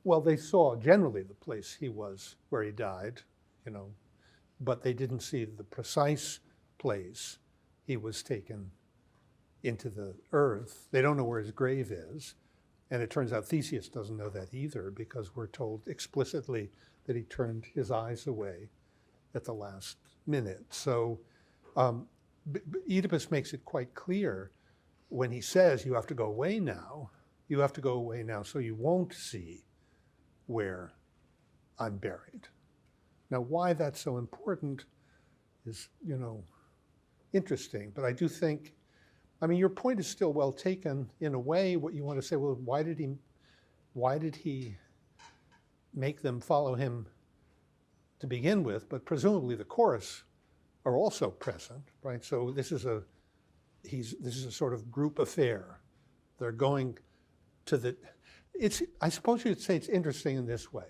Well, they saw generally the place he was where he died, but they didn't see the precise place he was taken into the earth. They don't know where his grave is. And it turns out Theseus doesn't know that either, because we're told explicitly that he turned his eyes away at the last minute. So Oedipus makes it quite clear when he says, you have to go away now. You have to go away now so you won't see where I'm buried. Now, why that's so important is, interesting. But I do think, your point is still well taken in a way. What you want to say, well, why did he make them follow him to begin with? But presumably the chorus are also present, right? So this is a sort of group affair. They're going to I suppose you'd say it's interesting in this way.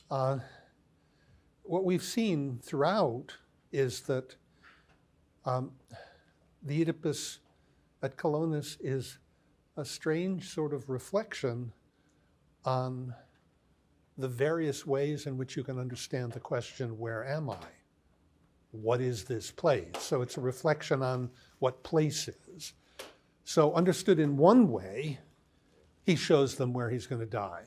What we've seen throughout is that the Oedipus at Colonus is a strange sort of reflection on the various ways in which you can understand the question, where am I? What is this place? So it's a reflection on what place is. So understood in one way, he shows them where he's going to die.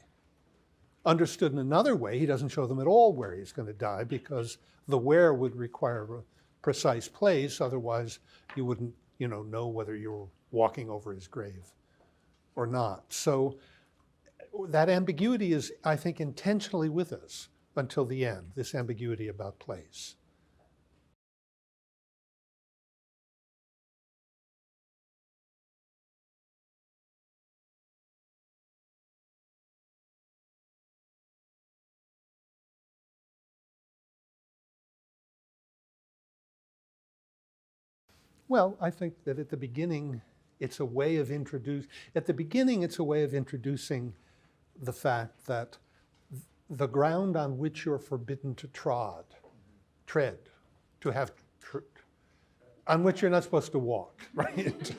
Understood in another way, he doesn't show them at all where he's going to die, because the where would require a precise place. Otherwise, you wouldn't, know whether you were walking over his grave or not. So that ambiguity is, I think, intentionally with us until the end, this ambiguity about place. Well, I think that at the beginning, it's a way of introducing the fact that the ground on which you're forbidden to tread, on which you're not supposed to walk, right?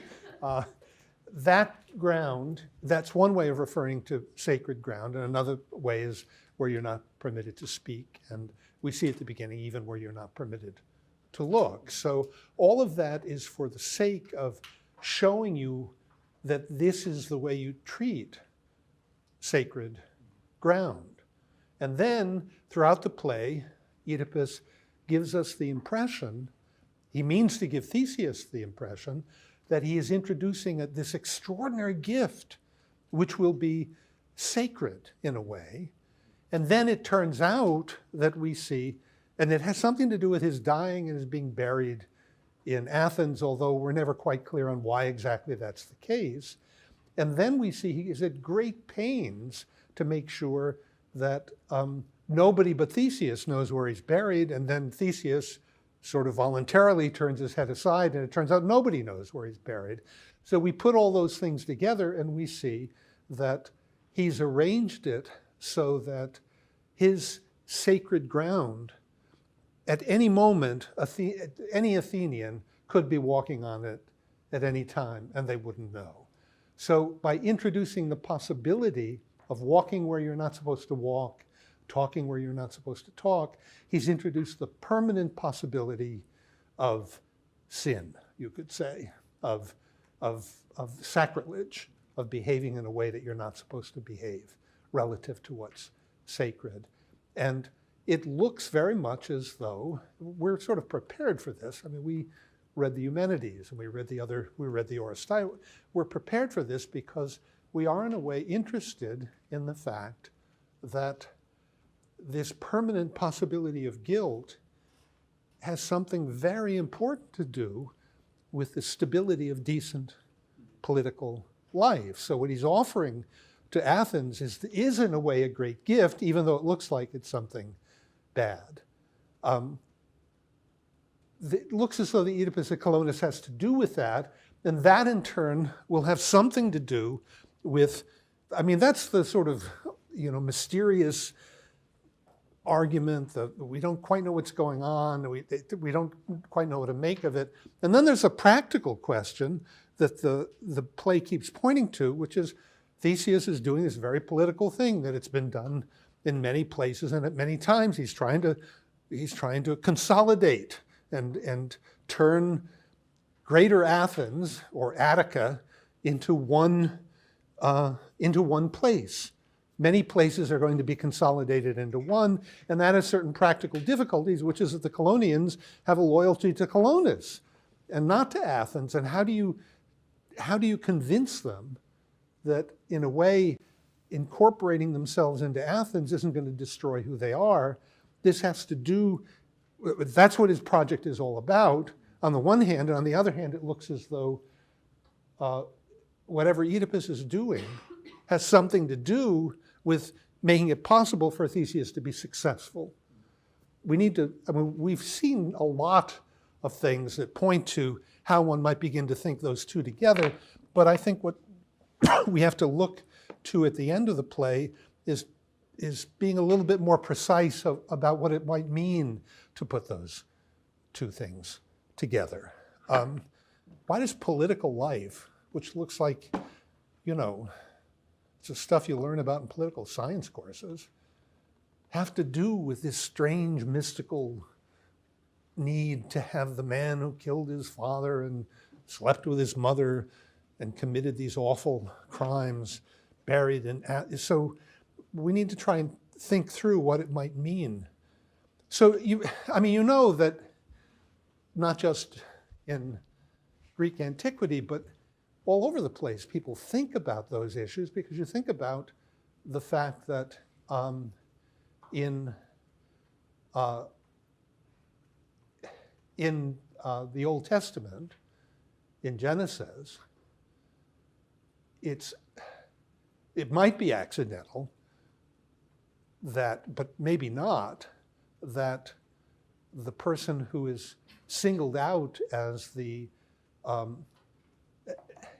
That ground, that's one way of referring to sacred ground, and another way is where you're not permitted to speak. And we see at the beginning even where you're not permitted to look. So all of that is for the sake of showing you that this is the way you treat sacred ground. And then throughout the play, Oedipus gives us the impression, he means to give Theseus the impression, that he is introducing this extraordinary gift, which will be sacred in a way. And then it turns out that we see, and it has something to do with his dying and his being buried in Athens, although we're never quite clear on why exactly that's the case. And then we see he is at great pains to make sure that nobody but Theseus knows where he's buried, and then Theseus sort of voluntarily turns his head aside, and it turns out nobody knows where he's buried. So we put all those things together, and we see that he's arranged it so that his sacred ground, at any moment, any Athenian could be walking on it at any time, and they wouldn't know. So by introducing the possibility of walking where you're not supposed to walk, talking where you're not supposed to talk, he's introduced the permanent possibility of sin, you could say, of sacrilege, of behaving in a way that you're not supposed to behave relative to what's sacred. And it looks very much as though we're sort of prepared for this. We read the Eumenides and we read the Oresteia. We're prepared for this because we are in a way interested in the fact that this permanent possibility of guilt has something very important to do with the stability of decent political life. So what he's offering to Athens is in a way a great gift, even though it looks like it's something bad. It looks as though the Oedipus at Colonus has to do with that, and that in turn will have something to do with, that's the sort of, mysterious argument that we don't quite know what's going on, we don't quite know what to make of it. And then there's a practical question that the play keeps pointing to, which is, Theseus is doing this very political thing that it's been done in many places and at many times. He's trying to consolidate and turn Greater Athens or Attica into one place. Many places are going to be consolidated into one, and that has certain practical difficulties, which is that the Colonians have a loyalty to Colonus and not to Athens. And how do you convince them that, in a way, incorporating themselves into Athens isn't going to destroy who they are? This has to do, that's what his project is all about, on the one hand, and on the other hand, it looks as though whatever Oedipus is doing has something to do with making it possible for Theseus to be successful. We've seen a lot of things that point to how one might begin to think those two together, but I think what we have to look to at the end of the play is being a little bit more precise about what it might mean to put those two things together. Why does political life, which looks like, it's the stuff you learn about in political science courses, have to do with this strange mystical need to have the man who killed his father and slept with his mother and committed these awful crimes buried in? So we need to try and think through what it might mean. So that not just in Greek antiquity, but all over the place, people think about those issues, because you think about the fact that in the Old Testament, in Genesis, it might be accidental but maybe not, that the person who is singled out as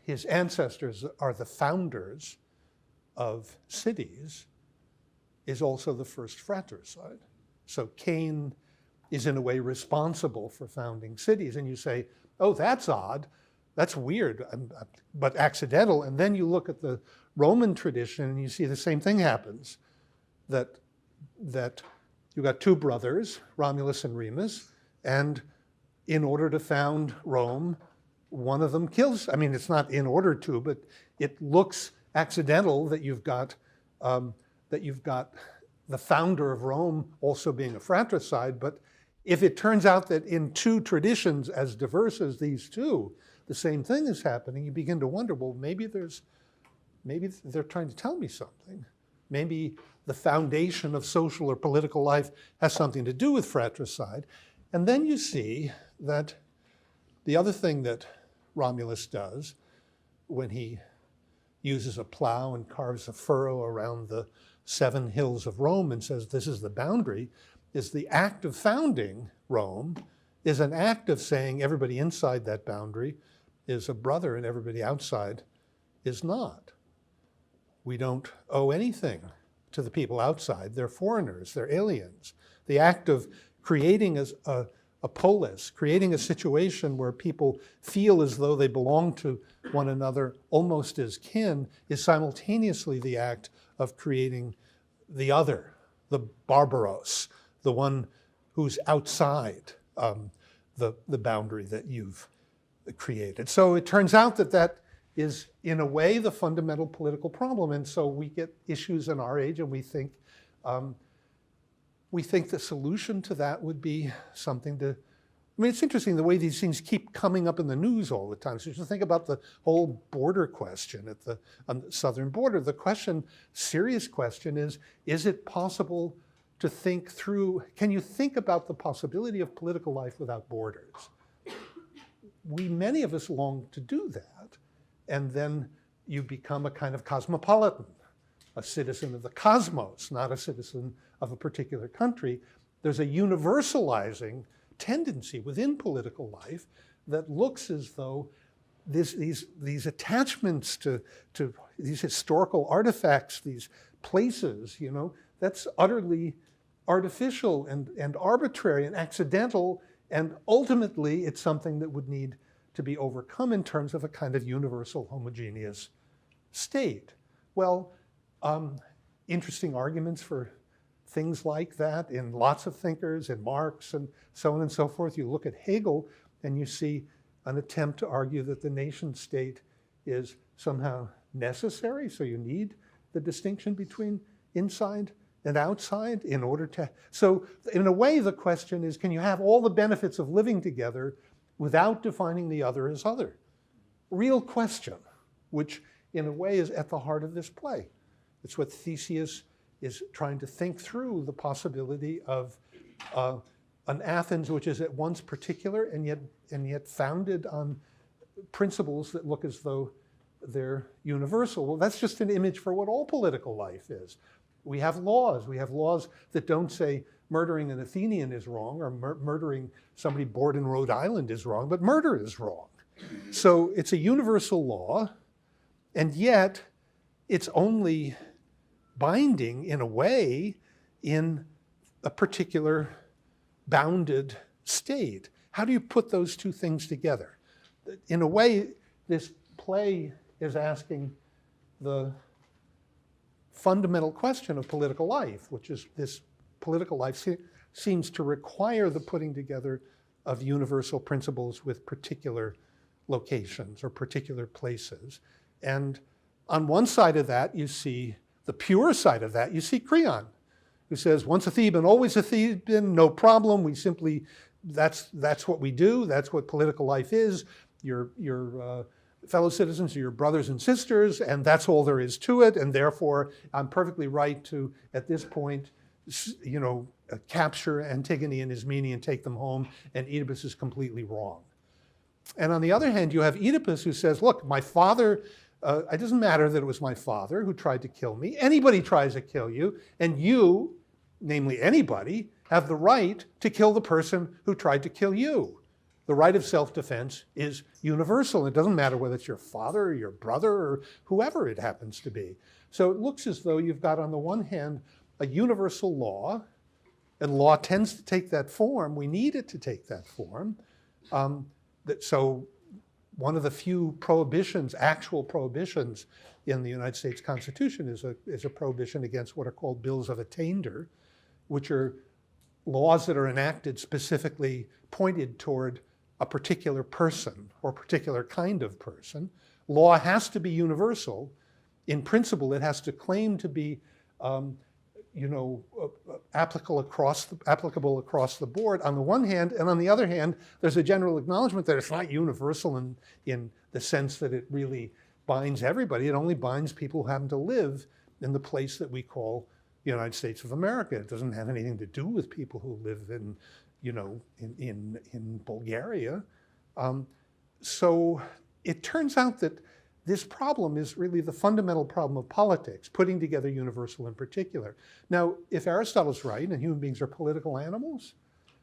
his ancestors are the founders of cities is also the first fratricide. So Cain is in a way responsible for founding cities. And you say, oh, that's odd, that's weird, but accidental. And then you look at the Roman tradition and you see the same thing happens, that you've got two brothers, Romulus and Remus, and in order to found Rome, one of them kills. It's not in order to, but it looks accidental that you've got the founder of Rome also being a fratricide. But if it turns out that in two traditions as diverse as these two, the same thing is happening, you begin to wonder, well, maybe they're trying to tell me something. Maybe the foundation of social or political life has something to do with fratricide. And then you see that the other thing that Romulus does when he uses a plow and carves a furrow around the 7 hills of Rome and says this is the boundary, is the act of founding Rome is an act of saying everybody inside that boundary is a brother and everybody outside is not. We don't owe anything to the people outside. They're foreigners, they're aliens. The act of creating a polis, creating a situation where people feel as though they belong to one another almost as kin, is simultaneously the act of creating the other, the barbaros, the one who's outside the boundary that you've created. So it turns out that is, in a way, the fundamental political problem. And so we get issues in our age, and we think the solution to that would be something to, it's interesting the way these things keep coming up in the news all the time. So you think about the whole border question on the southern border. The serious question is it possible to think through, can you think about the possibility of political life without borders? Many of us long to do that. And then you become a kind of cosmopolitan, a citizen of the cosmos, not a citizen of a particular country. There's a universalizing tendency within political life that looks as though these attachments to these historical artifacts, these places, that's utterly artificial and arbitrary and accidental, and ultimately it's something that would need to be overcome in terms of a kind of universal homogeneous state. Well, interesting arguments for things like that in lots of thinkers, in Marx and so on and so forth. You look at Hegel and you see an attempt to argue that the nation state is somehow necessary, so you need the distinction between inside and outside in order to, so in a way the question is, can you have all the benefits of living together without defining the other as other? Real question, which in a way is at the heart of this play. It's what Theseus is trying to think through, the possibility of an Athens which is at once particular and yet founded on principles that look as though they're universal. Well, that's just an image for what all political life is. We have laws. We have laws that don't say murdering an Athenian is wrong or murdering somebody born in Rhode Island is wrong, but murder is wrong. So it's a universal law, and yet it's only binding in a way in a particular bounded state. How do you put those two things together? In a way, this play is asking the fundamental question of political life, which is this political life seems to require the putting together of universal principles with particular locations or particular places. And on one side of that, you see the pure side of that, you see Creon, who says, once a Theban, always a Theban, no problem. We simply, that's what we do. That's what political life is. Your fellow citizens are your brothers and sisters, and that's all there is to it. And therefore, I'm perfectly right to, at this point, capture Antigone and Ismene and take them home, and Oedipus is completely wrong. And on the other hand, you have Oedipus who says, look, my father, it doesn't matter that it was my father who tried to kill me. Anybody tries to kill you, and you, namely anybody, have the right to kill the person who tried to kill you. The right of self-defense is universal. It doesn't matter whether it's your father or your brother or whoever it happens to be. So it looks as though you've got, on the one hand, a universal law, and law tends to take that form. We need it to take that form. So one of the few prohibitions, actual prohibitions in the United States Constitution is a prohibition against what are called bills of attainder, which are laws that are enacted specifically pointed toward a particular person or particular kind of person. Law has to be universal. In principle, it has to claim to be applicable across the board on the one hand, and on the other hand, there's a general acknowledgement that it's not universal in the sense that it really binds everybody. It only binds people who happen to live in the place that we call the United States of America. It doesn't have anything to do with people who live in Bulgaria. So it turns out that this problem is really the fundamental problem of politics, putting together universal and particular. Now, if Aristotle's right and human beings are political animals,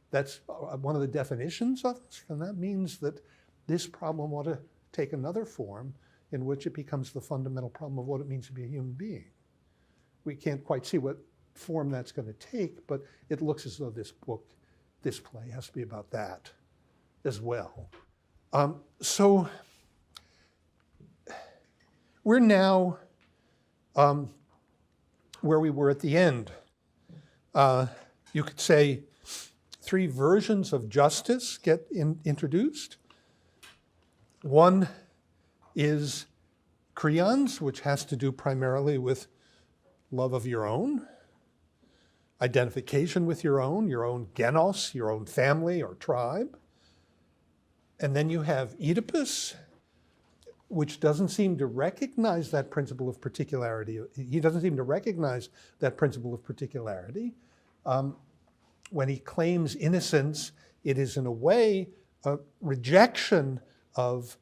that's one of the definitions of this, and that means that this problem ought to take another form in which it becomes the fundamental problem of what it means to be a human being. We can't quite see what form that's going to take, but it looks as though this play has to be about that as well. So we're now where we were at the end. You could say three versions of justice get introduced. One is Creon's, which has to do primarily with love of your own, identification with your own genos, your own family or tribe. And then you have Oedipus, which doesn't seem to recognize that principle of particularity. He doesn't seem to recognize that principle of particularity. When he claims innocence, it is in a way a rejection of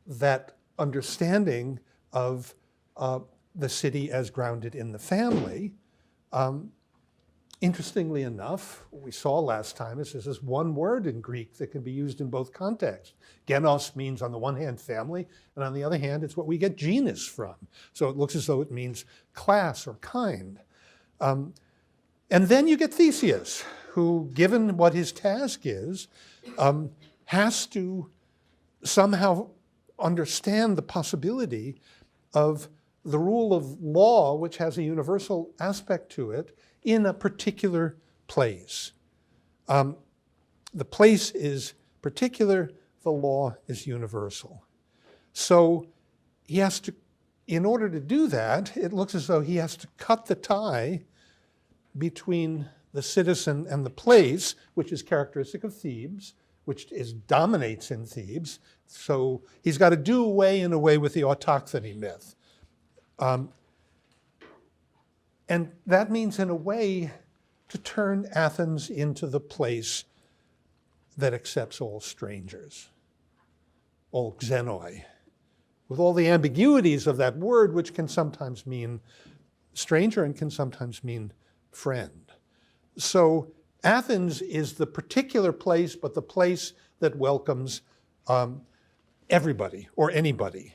that understanding of the city as grounded in the family. Interestingly enough, what we saw last time is this is one word in Greek that can be used in both contexts. Genos means on the one hand family, and on the other hand it's what we get genus from. So it looks as though it means class or kind. And then you get Theseus, who, given what his task is, has to somehow understand the possibility of the rule of law, which has a universal aspect to it, in a particular place. The place is particular, the law is universal. So he has to, in order to do that, it looks as though he has to cut the tie between the citizen and the place, which is characteristic of Thebes, which dominates in Thebes. So he's got to do away in a way with the autochthony myth. And that means, in a way, to turn Athens into the place that accepts all strangers, all xenoi, with all the ambiguities of that word, which can sometimes mean stranger and can sometimes mean friend. So Athens is the particular place, but the place that welcomes everybody or anybody.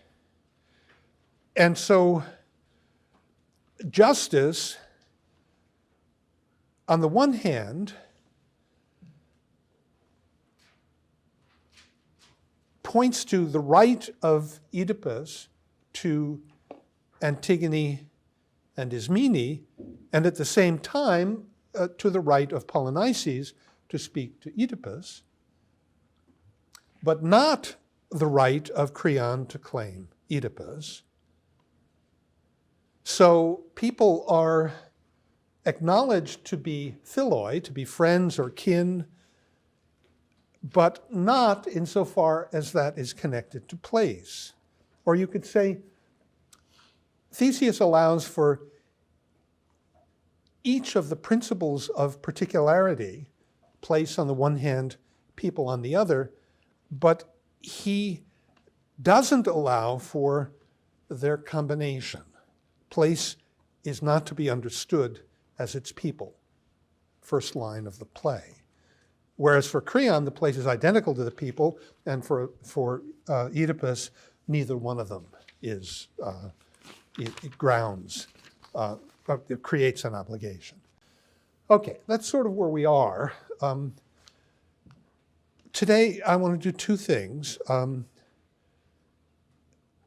And so justice, on the one hand, points to the right of Oedipus to Antigone and Ismene, and at the same time to the right of Polynices to speak to Oedipus, but not the right of Creon to claim Oedipus. So people are acknowledged to be philoi, to be friends or kin, but not insofar as that is connected to place. Or you could say, Theseus allows for each of the principles of particularity, place on the one hand, people on the other, but he doesn't allow for their combination. Place is not to be understood as its people, first line of the play. Whereas for Creon, the place is identical to the people, and for Oedipus, neither one of them is, it grounds, it creates an obligation. Okay, that's sort of where we are. Today, I want to do two things.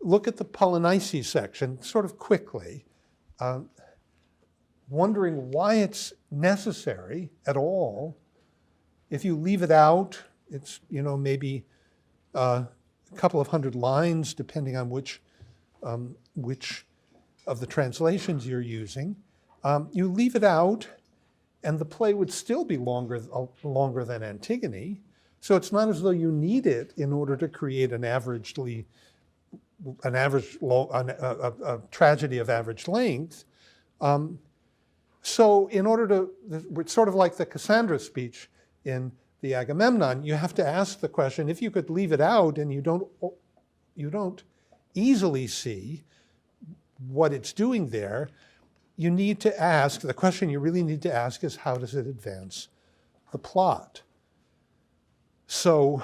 Look at the Polynices section sort of quickly, wondering why it's necessary at all. If you leave it out, it's maybe a couple of hundred lines, depending on which of the translations you're using. You leave it out, and the play would still be longer than Antigone. So it's not as though you need it in order to create a tragedy of average length. So in order to, it's sort of like the Cassandra speech in the Agamemnon, you have to ask the question, if you could leave it out and you don't easily see what it's doing there, you need to ask, the question you really need to ask is, how does it advance the plot? So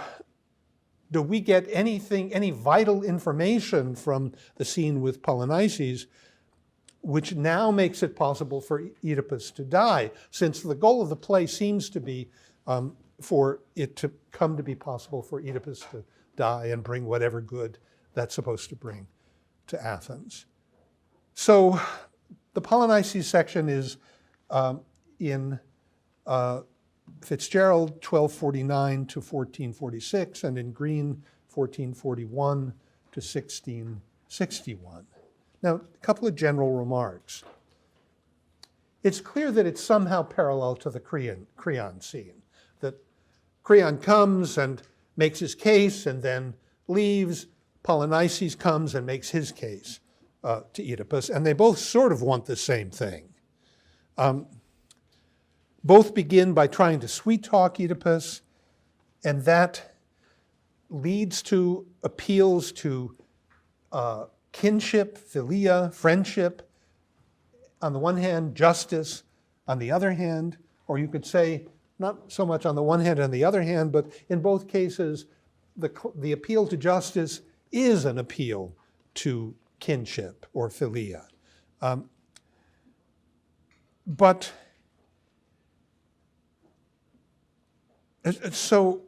do we get any vital information from the scene with Polynices, which now makes it possible for Oedipus to die, since the goal of the play seems to be for it to come to be possible for Oedipus to die and bring whatever good that's supposed to bring to Athens. So the Polynices section is in Fitzgerald 1249 to 1446, and in Green 1441 to 1661. Now, a couple of general remarks. It's clear that it's somehow parallel to the Creon scene, that Creon comes and makes his case and then leaves. Polynices comes and makes his case to Oedipus, and they both sort of want the same thing. Both begin by trying to sweet-talk Oedipus, and that leads to appeals to kinship, philia, friendship, on the one hand, justice on the other hand, or you could say, not so much on the one hand and the other hand, but in both cases, the appeal to justice is an appeal to kinship or philia. But so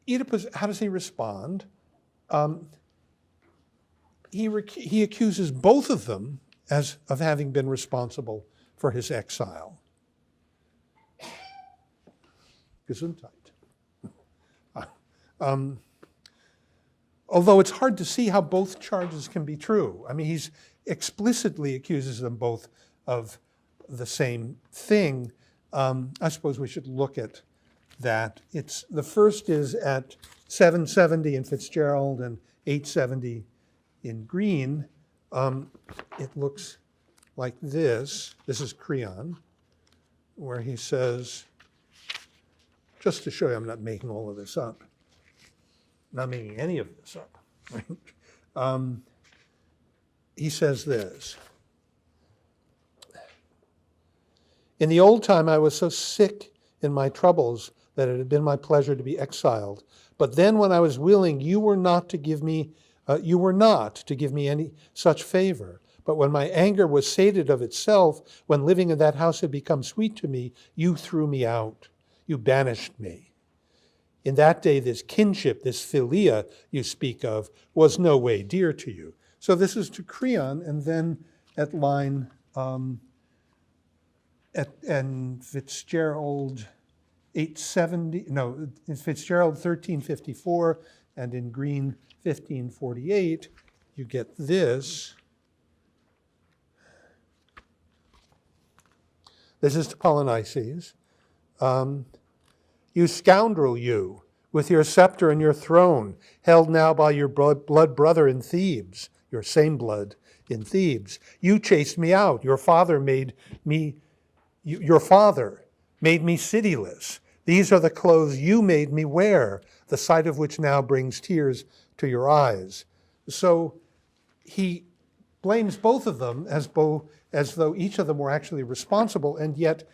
Oedipus, how does he respond? he accuses both of them of having been responsible for his exile. Gesundheit. Although it's hard to see how both charges can be true. I mean, he's explicitly accuses them both of the same thing. I suppose we should look at that. The first is at 770 in Fitzgerald and 870 in Green. It looks like this. This is Creon, where he says, just to show you I'm not making all of this up, not making any of this up, right? He says this. In the old time, I was so sick in my troubles that it had been my pleasure to be exiled. But then when I was willing, you were not to give me any such favor. But when my anger was sated of itself, when living in that house had become sweet to me, you threw me out. You banished me. In that day, this kinship, this philia you speak of, was no way dear to you. So this is to Creon, and then at line, and Fitzgerald 870, no, in Fitzgerald 1354, and in Green 1548, you get this. This is to Polynices. You scoundrel, you, with your scepter and your throne, held now by your blood brother in Thebes, your same blood in Thebes. You chased me out. Your father made me cityless. These are the clothes you made me wear, the sight of which now brings tears to your eyes. So he blames both of them as though each of them were actually responsible, and yet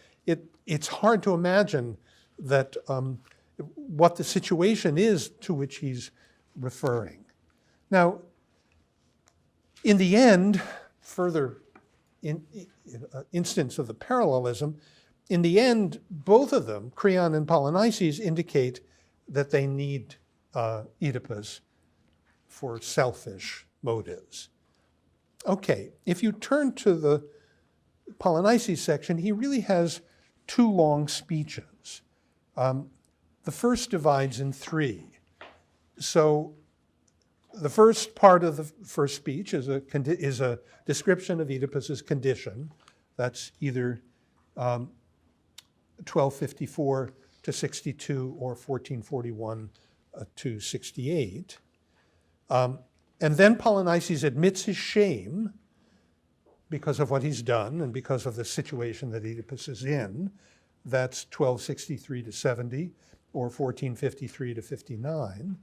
it's hard to imagine that what the situation is to which he's referring. Now, in the end, further instance of the parallelism, in the end, both of them, Creon and Polynices, indicate that they need Oedipus for selfish motives. Okay, if you turn to the Polynices section, he really has two long speeches. The first divides in three. So the first part of the first speech is a description of Oedipus's condition. That's either 1254 to 62 or 1441 to 68. And then Polynices admits his shame because of what he's done and because of the situation that Oedipus is in. That's 1263 to 70 or 1453 to 59.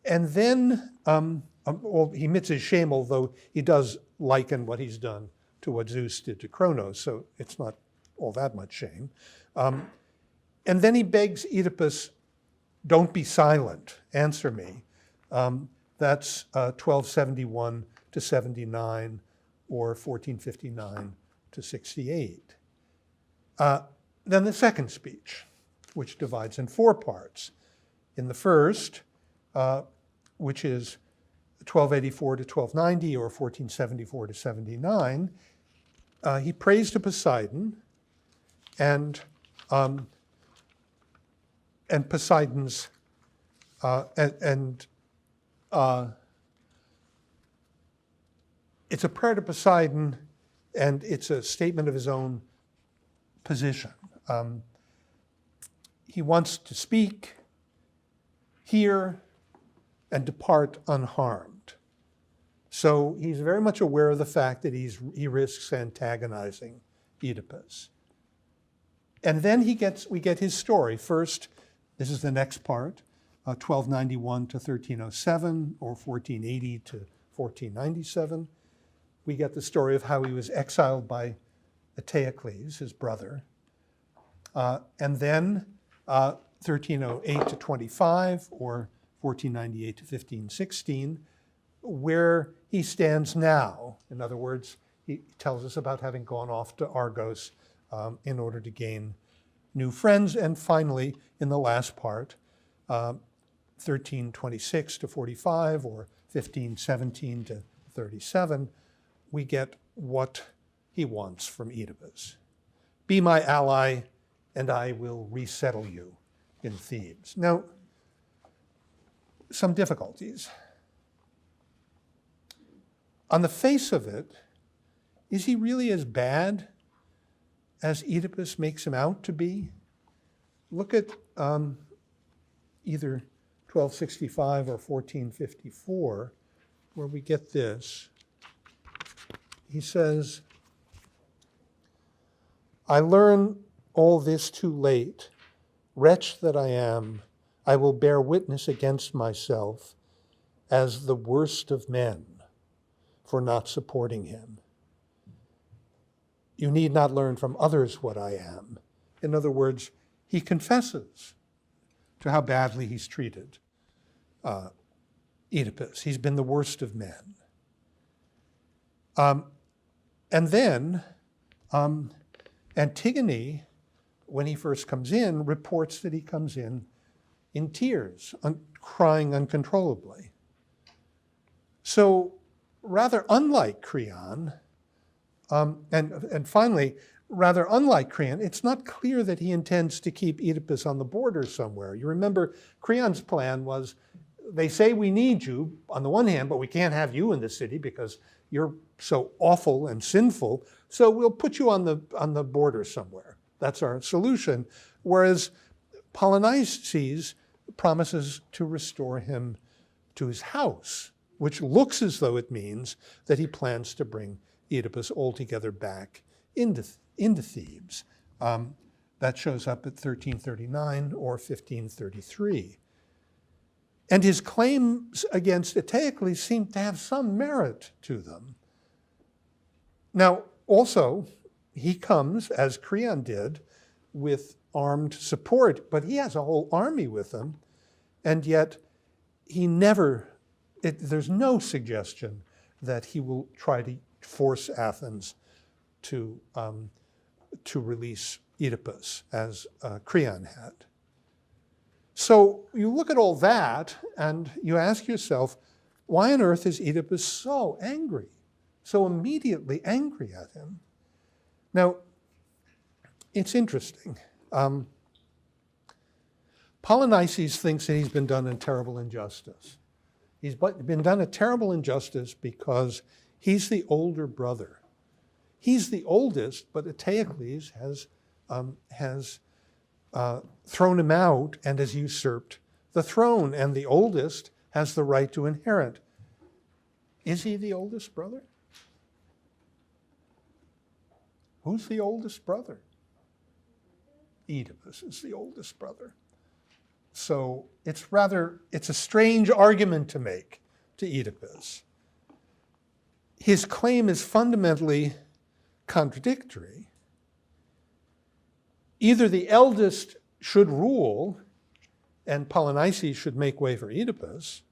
And then he admits his shame, although he does liken what he's done to what Zeus did to Colonus, so it's not all that much shame. And then he begs Oedipus, don't be silent, answer me. That's 1271 to 79 or 1459 to 68. Then the second speech, which divides in four parts. In the first, which is 1284 to 1290 or 1474 to 79, he prays to Poseidon, and Poseidon's it's a prayer to Poseidon, and it's a statement of his own position. He wants to speak, hear, and depart unharmed. So he's very much aware of the fact that he risks antagonizing Oedipus. And then we get his story. First, this is the next part, 1291 to 1307 or 1480 to 1497. We get the story of how he was exiled by Eteocles, his brother. And then 1308 to 25 or 1498 to 1516, where he stands now. In other words, he tells us about having gone off to Argos in order to gain new friends. And finally, in the last part, 1326 to 45 or 1517 to 37, we get what he wants from Oedipus. Be my ally, and I will resettle you in Thebes. Now, some difficulties. On the face of it, is he really as bad as Oedipus makes him out to be? Look at either 1265 or 1454, where we get this. He says, I learn all this too late. Wretch that I am, I will bear witness against myself as the worst of men for not supporting him. You need not learn from others what I am. In other words, he confesses to how badly he's treated Oedipus. He's been the worst of men. And then Antigone, when he first comes in, reports that he comes in tears, crying uncontrollably. So rather unlike Creon, and finally, rather unlike Creon, it's not clear that he intends to keep Oedipus on the border somewhere. You remember Creon's plan was, they say we need you on the one hand, but we can't have you in the city because you're so awful and sinful, so we'll put you on the border somewhere. That's our solution. Whereas Polynices promises to restore him to his house, which looks as though it means that he plans to bring Oedipus altogether back into Thebes. That shows up at 1339 or 1533. And his claims against Eteocles seem to have some merit to them. Now, also, he comes, as Creon did, with armed support, but he has a whole army with him, and yet he never, there's no suggestion that he will try to force Athens to release Oedipus, as Creon had. So you look at all that, and you ask yourself, why on earth is Oedipus so angry, so immediately angry at him? Now, it's interesting. Polynices thinks that he's been done a terrible injustice. He's been done a terrible injustice because he's the older brother. He's the oldest, but Eteocles has thrown him out and has usurped the throne, and the oldest has the right to inherit. Is he the oldest brother? Who's the oldest brother? Oedipus is the oldest brother. So it's a strange argument to make to Oedipus. His claim is fundamentally contradictory. Either the eldest should rule and Polynices should make way for Oedipus,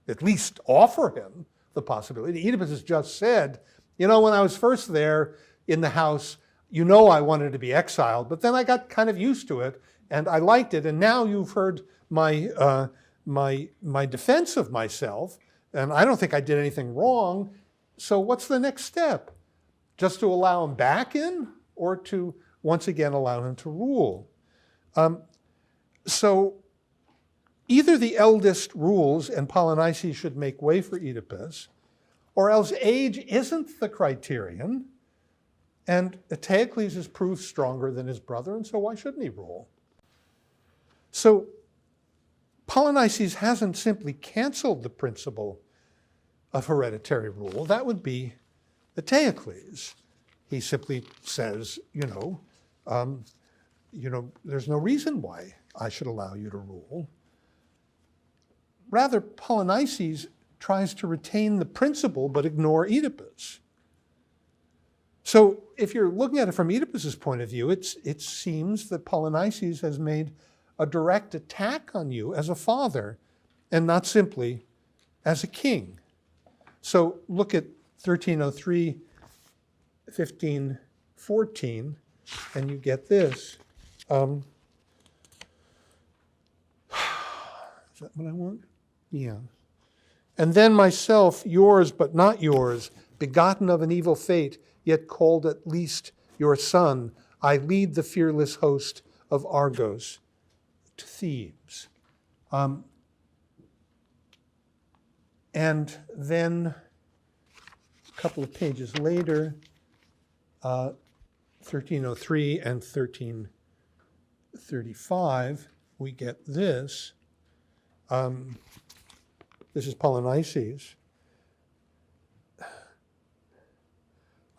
at least offer him the possibility. Oedipus has just said, when I was first there in the house, I wanted to be exiled, but then I got kind of used to it and I liked it, and now you've heard my defense of myself, and I don't think I did anything wrong, so what's the next step? Just to allow him back in, or to once again allow him to rule? So either the eldest rules and Polynices should make way for Oedipus, or else age isn't the criterion, and Eteocles is proved stronger than his brother, and so why shouldn't he rule? So Polynices hasn't simply canceled the principle of hereditary rule. That would be Eteocles. He simply says, there's no reason why I should allow you to rule. Rather, Polynices tries to retain the principle but ignore Oedipus. So if you're looking at it from Oedipus's point of view, it seems that Polynices has made a direct attack on you as a father and not simply as a king. So look at 1303, 1514, and you get this. Is that what I want? Yeah. And then myself, yours but not yours, begotten of an evil fate, yet called at least your son, I lead the fearless host of Argos to Thebes. And then a couple of pages later, 1303 and 1335, we get this. This is Polynices.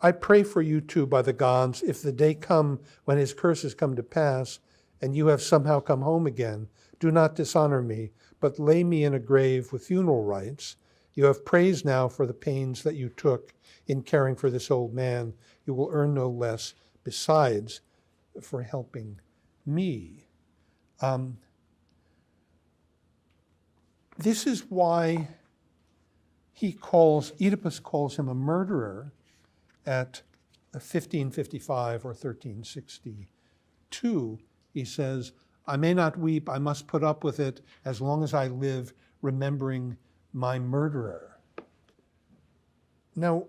I pray for you too, by the gods, if the day come when his curses come to pass, and you have somehow come home again, do not dishonor me, but lay me in a grave with funeral rites. You have praise now for the pains that you took in caring for this old man. You will earn no less besides for helping me. This is why Oedipus calls him a murderer at 1555 or 1362. He says, I may not weep, I must put up with it as long as I live, remembering my murderer. Now,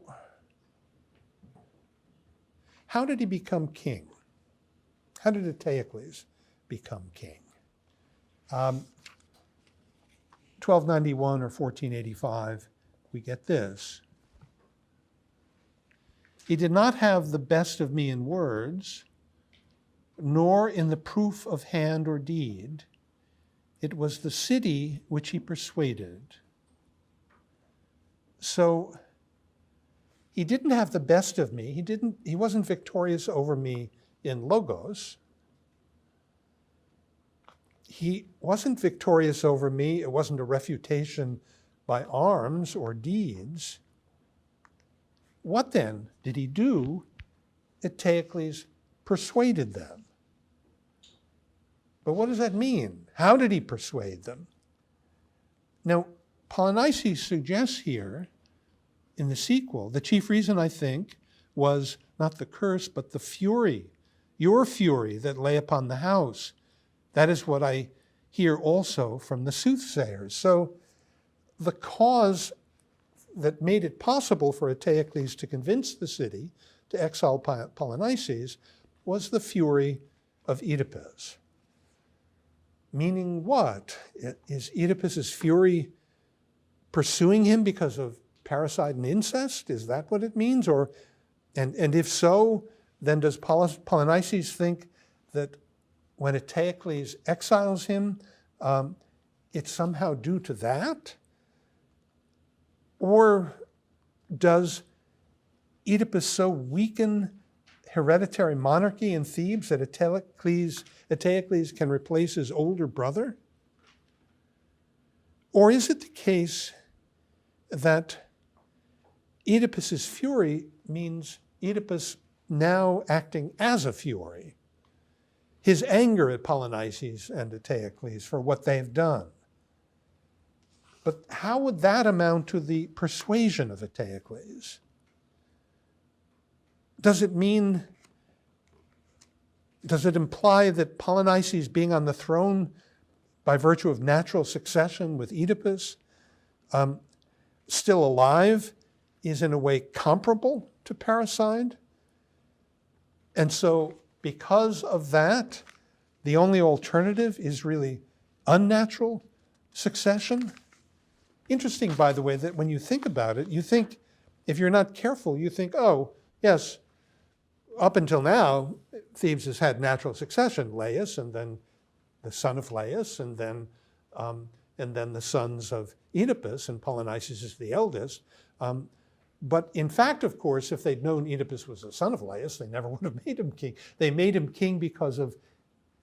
how did he become king? How did Eteocles become king? 1291 or 1485, we get this. He did not have the best of me in words, nor in the proof of hand or deed. It was the city which he persuaded. So he didn't have the best of me. He wasn't victorious over me in logos. He wasn't victorious over me. It wasn't a refutation by arms or deeds. What then did he do? Eteocles persuaded them. But what does that mean? How did he persuade them? Now, Polynices suggests here, in the sequel, the chief reason, I think, was not the curse, but the fury, your fury that lay upon the house. That is what I hear also from the soothsayers. So the cause that made it possible for Eteocles to convince the city to exile Polynices was the fury of Oedipus. Meaning what? Is Oedipus's fury pursuing him because of parricide and incest? Is that what it means? And if so, then does Polynices think that when Eteocles exiles him, it's somehow due to that? Or does Oedipus so weaken hereditary monarchy in Thebes that Eteocles can replace his older brother? Or is it the case that Oedipus's fury means Oedipus now acting as a fury? His anger at Polynices and Eteocles for what they've done. But how would that amount to the persuasion of Eteocles? Does it imply that Polynices being on the throne by virtue of natural succession with Oedipus, still alive, is in a way comparable to parricide? And so because of that, the only alternative is really unnatural succession? Interesting, by the way, that when you think about it, you think, if you're not careful, you think, oh, yes, up until now, Thebes has had natural succession, Laius, and then the son of Laius, and then the sons of Oedipus, and Polynices is the eldest. But in fact, of course, if they'd known Oedipus was the son of Laius, they never would have made him king. They made him king because of,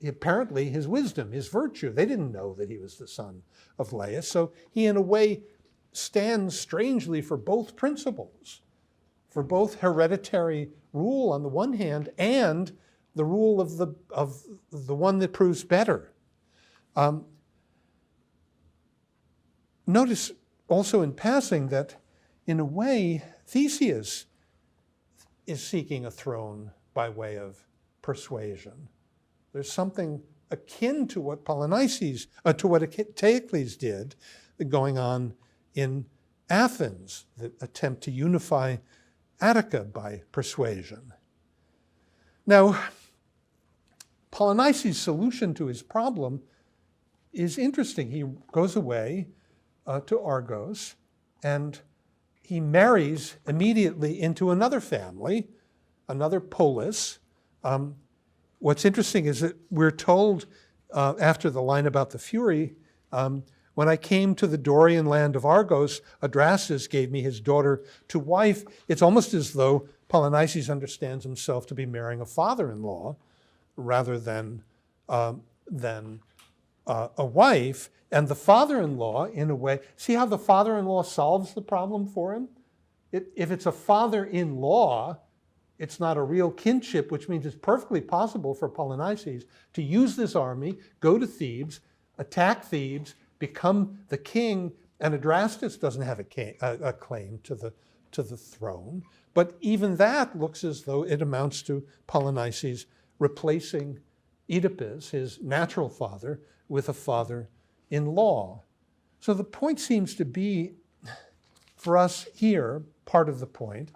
apparently, his wisdom, his virtue. They didn't know that he was the son of Laius. So he, in a way, stands strangely for both principles, for both hereditary rule on the one hand and the rule of the one that proves better. Notice also in passing that, in a way, Theseus is seeking a throne by way of persuasion. There's something akin to what Eteocles did going on in Athens, the attempt to unify Attica by persuasion. Now, Polynices' solution to his problem is interesting. He goes away to Argos, and he marries immediately into another family, another polis. What's interesting is that we're told after the line about the Fury, when I came to the Dorian land of Argos, Adrastus gave me his daughter to wife. It's almost as though Polynices understands himself to be marrying a father-in-law rather than a wife. And the father-in-law, in a way, see how the father-in-law solves the problem for him? If it's a father-in-law, it's not a real kinship, which means it's perfectly possible for Polynices to use this army, go to Thebes, attack Thebes, become the king, and Adrastus doesn't have a claim to the throne. But even that looks as though it amounts to Polynices replacing Oedipus, his natural father, with a father-in-law. So the point seems to be, for us here, part of the point,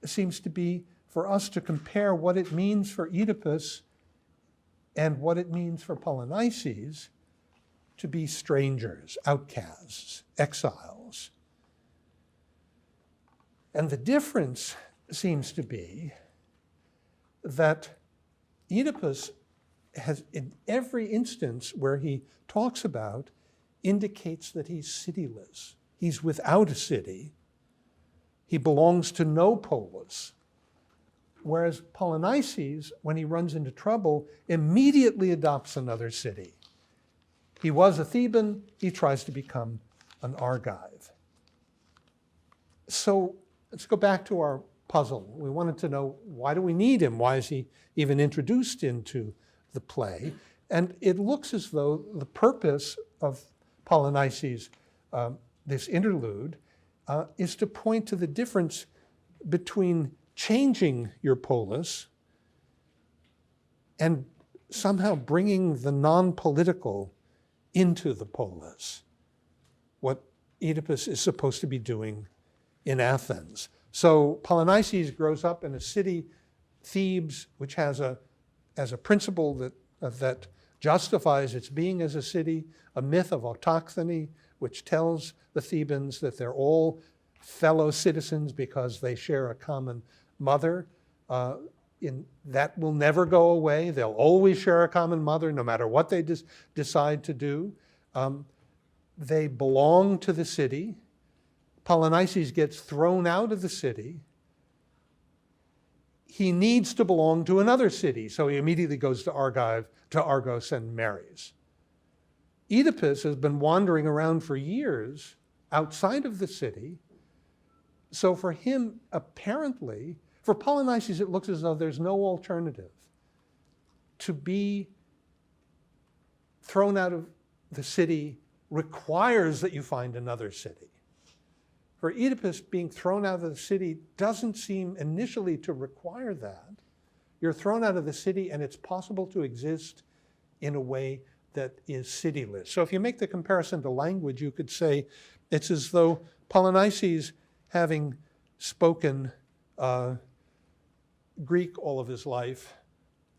seems to be for us to compare what it means for Oedipus and what it means for Polynices to be strangers, outcasts, exiles. And the difference seems to be that Oedipus has, in every instance where he talks about, indicates that he's cityless. He's without a city. He belongs to no polis. Whereas Polynices, when he runs into trouble, immediately adopts another city. He was a Theban, he tries to become an Argive. So let's go back to our puzzle. We wanted to know, why do we need him? Why is he even introduced into the play? And it looks as though the purpose of Polynices, this interlude, is to point to the difference between changing your polis and somehow bringing the non-political into the polis, what Oedipus is supposed to be doing in Athens. So Polynices grows up in a city, Thebes, which has a principle that justifies its being as a city, a myth of autochthony, which tells the Thebans that they're all fellow citizens because they share a common mother. That will never go away. They'll always share a common mother, no matter what they decide to do. They belong to the city. Polynices gets thrown out of the city. He needs to belong to another city, so he immediately goes to Argos and marries. Oedipus has been wandering around for years outside of the city. So for him, apparently, for Polynices, it looks as though there's no alternative. To be thrown out of the city requires that you find another city. For Oedipus, being thrown out of the city doesn't seem initially to require that. You're thrown out of the city, and it's possible to exist in a way that is cityless. So if you make the comparison to language, you could say it's as though Polynices, having spoken Greek all of his life,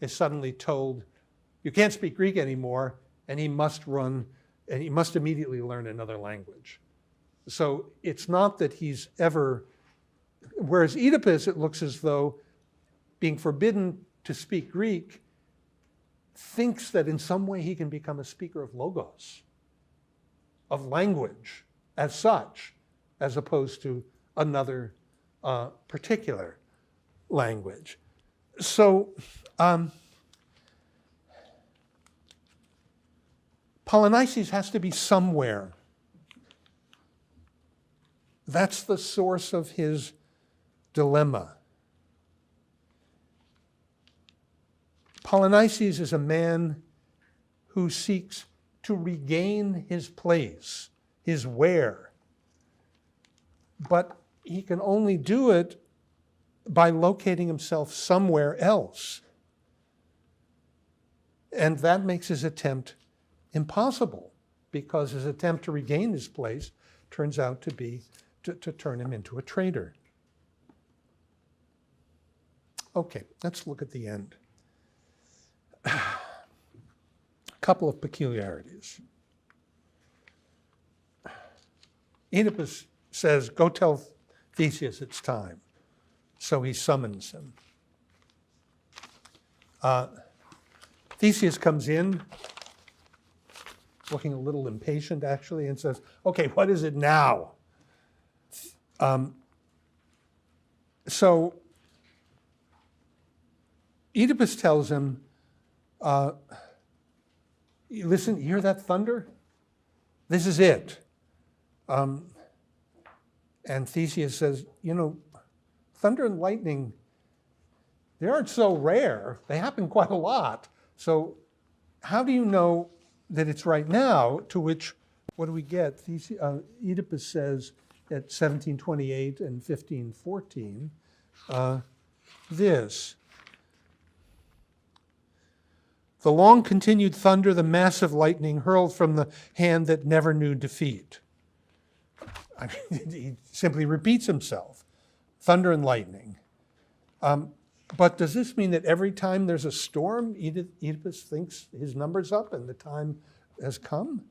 is suddenly told, you can't speak Greek anymore, and he must immediately learn another language. So it's not that he's ever, whereas Oedipus, it looks as though being forbidden to speak Greek thinks that in some way he can become a speaker of logos, of language as such, as opposed to another particular language. So Polynices has to be somewhere. That's the source of his dilemma. Polynices is a man who seeks to regain his place, his where. But he can only do it by locating himself somewhere else. And that makes his attempt impossible, because his attempt to regain his place turns out to be to turn him into a traitor. Okay, let's look at the end. A couple of peculiarities. Oedipus says, go tell Theseus it's time. So he summons him. Theseus comes in, looking a little impatient actually, and says, okay, what is it now? So Oedipus tells him, listen, you hear that thunder? This is it. And Theseus says, you know, thunder and lightning, they aren't so rare. They happen quite a lot. So how do you know that it's right now? To which, what do we get? Oedipus says at 1728 and 1514, this. The long-continued thunder, the massive lightning hurled from the hand that never knew defeat. I mean, he simply repeats himself. Thunder and lightning. But does this mean that every time there's a storm, Oedipus thinks his number's up and the time has come?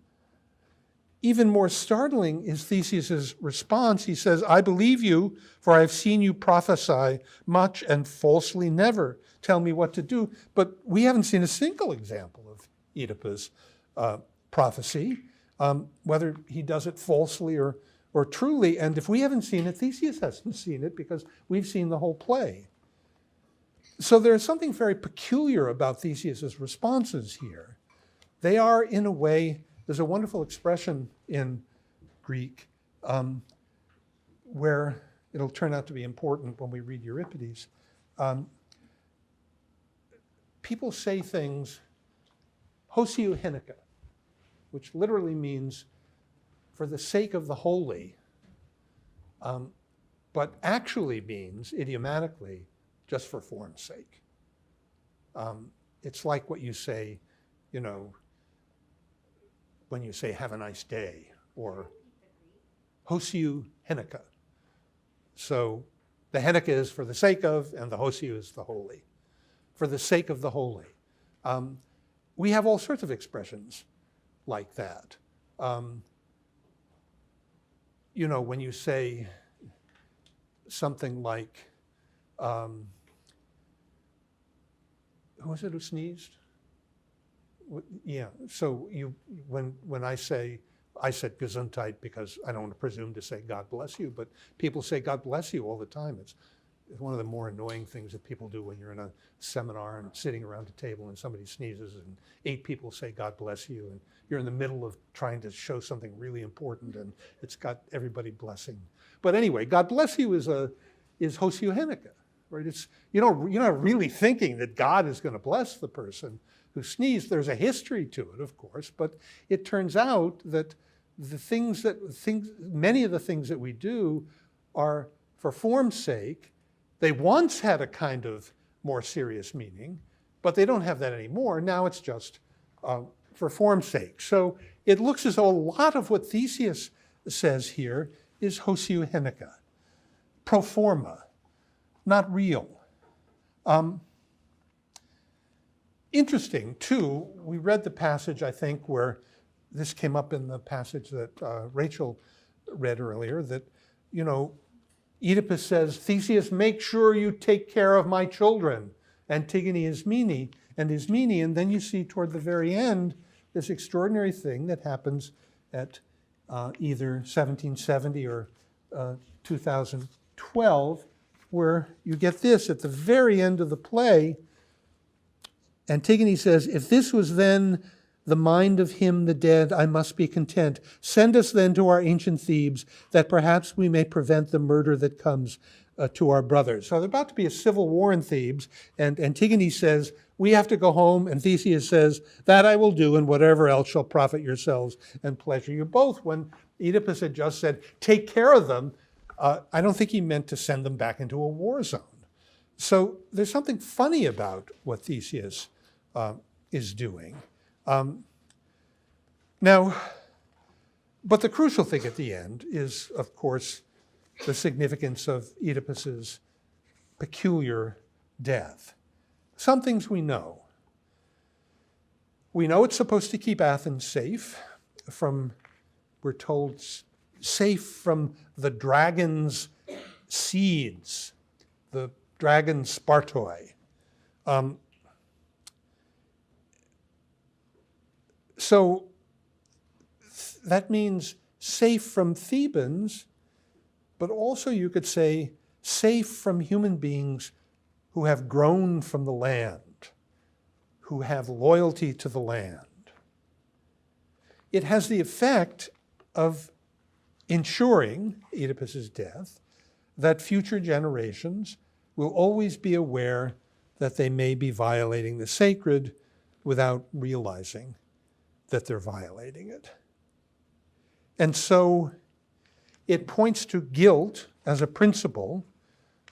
Even more startling is Theseus's response. He says, I believe you, for I have seen you prophesy much and falsely never. Tell me what to do. But we haven't seen a single example of Oedipus' prophecy, whether he does it falsely or truly. And if we haven't seen it, Theseus hasn't seen it because we've seen the whole play. So there's something very peculiar about Theseus' responses here. They are, in a way, there's a wonderful expression in Greek where it'll turn out to be important when we read Euripides. People say things, hosiou heneka, which literally means for the sake of the holy, but actually means, idiomatically, just for form's sake. It's like what you say, you know, when you say have a nice day, or hosiou heneka. So the heneka is for the sake of, and the hosiou is the holy. For the sake of the holy. We have all sorts of expressions like that. You know, when you say something like, who was it who sneezed? Yeah, so when I said Gesundheit because I don't want to presume to say God bless you, but people say God bless you all the time. It's one of the more annoying things that people do when you're in a seminar and sitting around a table and somebody sneezes and 8 people say God bless you, and you're in the middle of trying to show something really important and it's got everybody blessing. But anyway, God bless you is hosiou heneka, right? It's, you're not really thinking that God is going to bless the person who sneezed. There's a history to it, of course, but it turns out that many of the things that we do are for form's sake. They once had a kind of more serious meaning, but they don't have that anymore. Now it's just for form's sake. So it looks as though a lot of what Theseus says here is hosiou heneka, pro forma, not real. Interesting, too, we read the passage, I think, where this came up in the passage that Rachel read earlier, that, you know, Oedipus says, Theseus, make sure you take care of my children, Antigone is Ismene, and then you see toward the very end this extraordinary thing that happens at either 1770 or 2012, where you get this at the very end of the play. Antigone says, if this was then the mind of him the dead, I must be content. Send us then to our ancient Thebes, that perhaps we may prevent the murder that comes to our brothers. So there's about to be a civil war in Thebes, and Antigone says, we have to go home, and Theseus says, that I will do, and whatever else shall profit yourselves and pleasure you both. When Oedipus had just said, take care of them, I don't think he meant to send them back into a war zone. So there's something funny about what Theseus is doing. Now, but the crucial thing at the end is, of course, the significance of Oedipus's peculiar death. Some things we know. We know it's supposed to keep Athens safe from, we're told, safe from the dragon's seeds, the dragon Spartoi. So that means safe from Thebans, but also you could say safe from human beings who have grown from the land, who have loyalty to the land. It has the effect of ensuring Oedipus's death that future generations will always be aware that they may be violating the sacred without realizing that they're violating it. And so it points to guilt as a principle,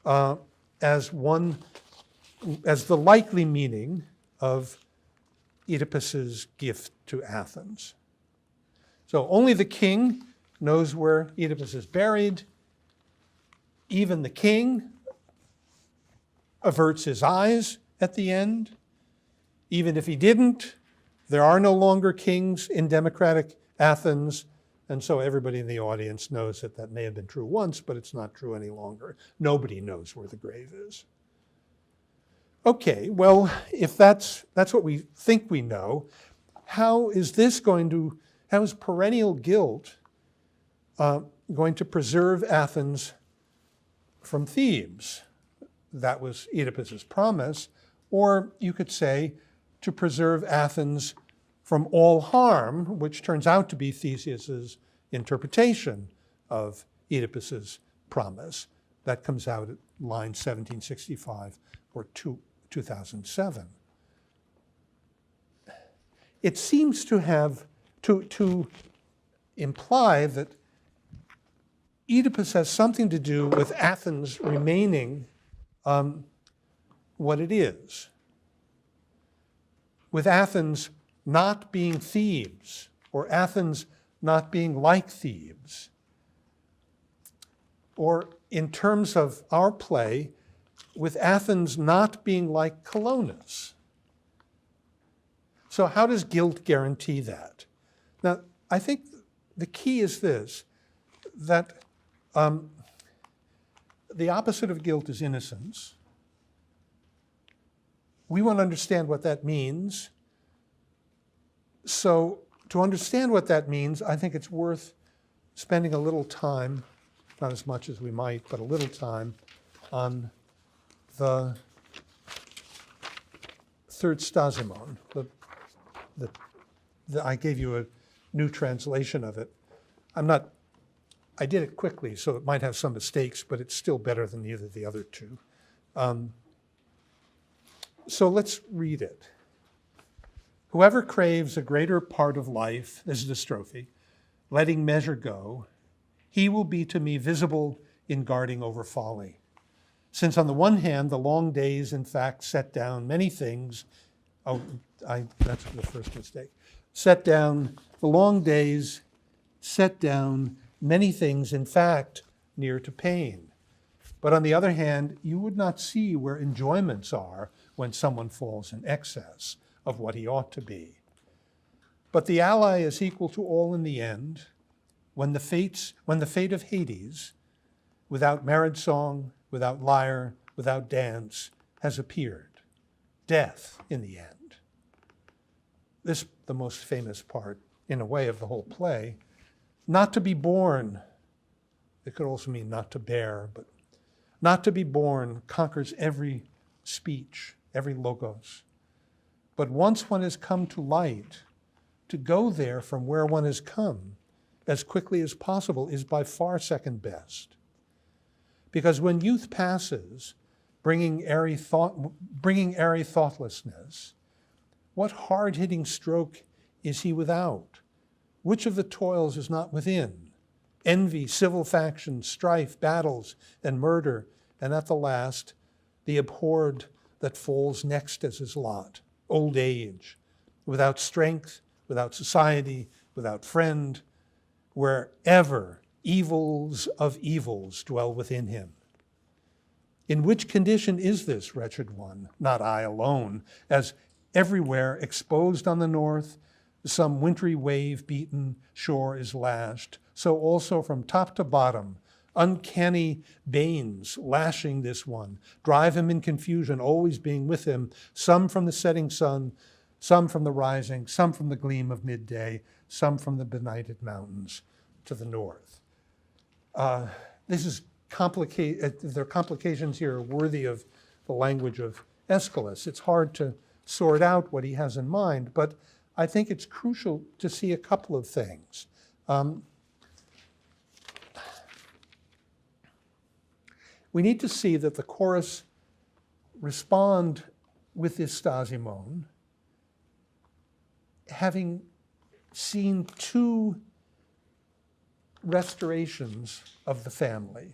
as the likely meaning of Oedipus's gift to Athens. So only the king knows where Oedipus is buried. Even the king averts his eyes at the end. Even if he didn't, there are no longer kings in democratic Athens, and so everybody in the audience knows that that may have been true once, but it's not true any longer. Nobody knows where the grave is. Okay, well, if that's what we think we know, how is perennial guilt going to preserve Athens from Thebes? That was Oedipus's promise. Or you could say to preserve Athens from all harm, which turns out to be Theseus's interpretation of Oedipus's promise. That comes out at line 1765 or 2007. It seems to have to imply that Oedipus has something to do with Athens remaining what it is, with Athens not being Thebes, or Athens not being like Thebes, or in terms of our play, with Athens not being like Colonus. So how does guilt guarantee that? Now, I think the key is this, that the opposite of guilt is innocence. We want to understand what that means. So to understand what that means, I think it's worth spending a little time, not as much as we might, but a little time on the third stasimon. I gave you a new translation of it. I did it quickly, so it might have some mistakes, but it's still better than either of the other two. So let's read it. Whoever craves a greater part of life, this is the strophe, letting measure go, he will be to me visible in guarding over folly. Since on the one hand, the long days, in fact, set down many things. That's the first mistake. The long days set down many things, in fact, near to pain. But on the other hand, you would not see where enjoyments are when someone falls in excess of what he ought to be. But the ally is equal to all in the end, when the fate of Hades, without marriage song, without lyre, without dance, has appeared. Death in the end. This, the most famous part, in a way, of the whole play. Not to be born, it could also mean not to bear, but not to be born conquers every speech, every logos. But once one has come to light, to go there from where one has come as quickly as possible is by far second best. Because when youth passes, bringing airy thoughtlessness, what hard-hitting stroke is he without? Which of the toils is not within? Envy, civil factions, strife, battles, and murder, and at the last, the abhorred that falls next as his lot, old age, without strength, without society, without friend, wherever evils of evils dwell within him. In which condition is this wretched one? Not I alone, as everywhere exposed on the north, some wintry wave-beaten shore is lashed, so also from top to bottom, uncanny banes lashing this one, drive him in confusion, always being with him, some from the setting sun, some from the rising, some from the gleam of midday, some from the benighted mountains to the north. This is complicated. There are complications here worthy of the language of Aeschylus. It's hard to sort out what he has in mind, but I think it's crucial to see a couple of things. We need to see that the chorus respond with this stasimon, having seen two restorations of the family.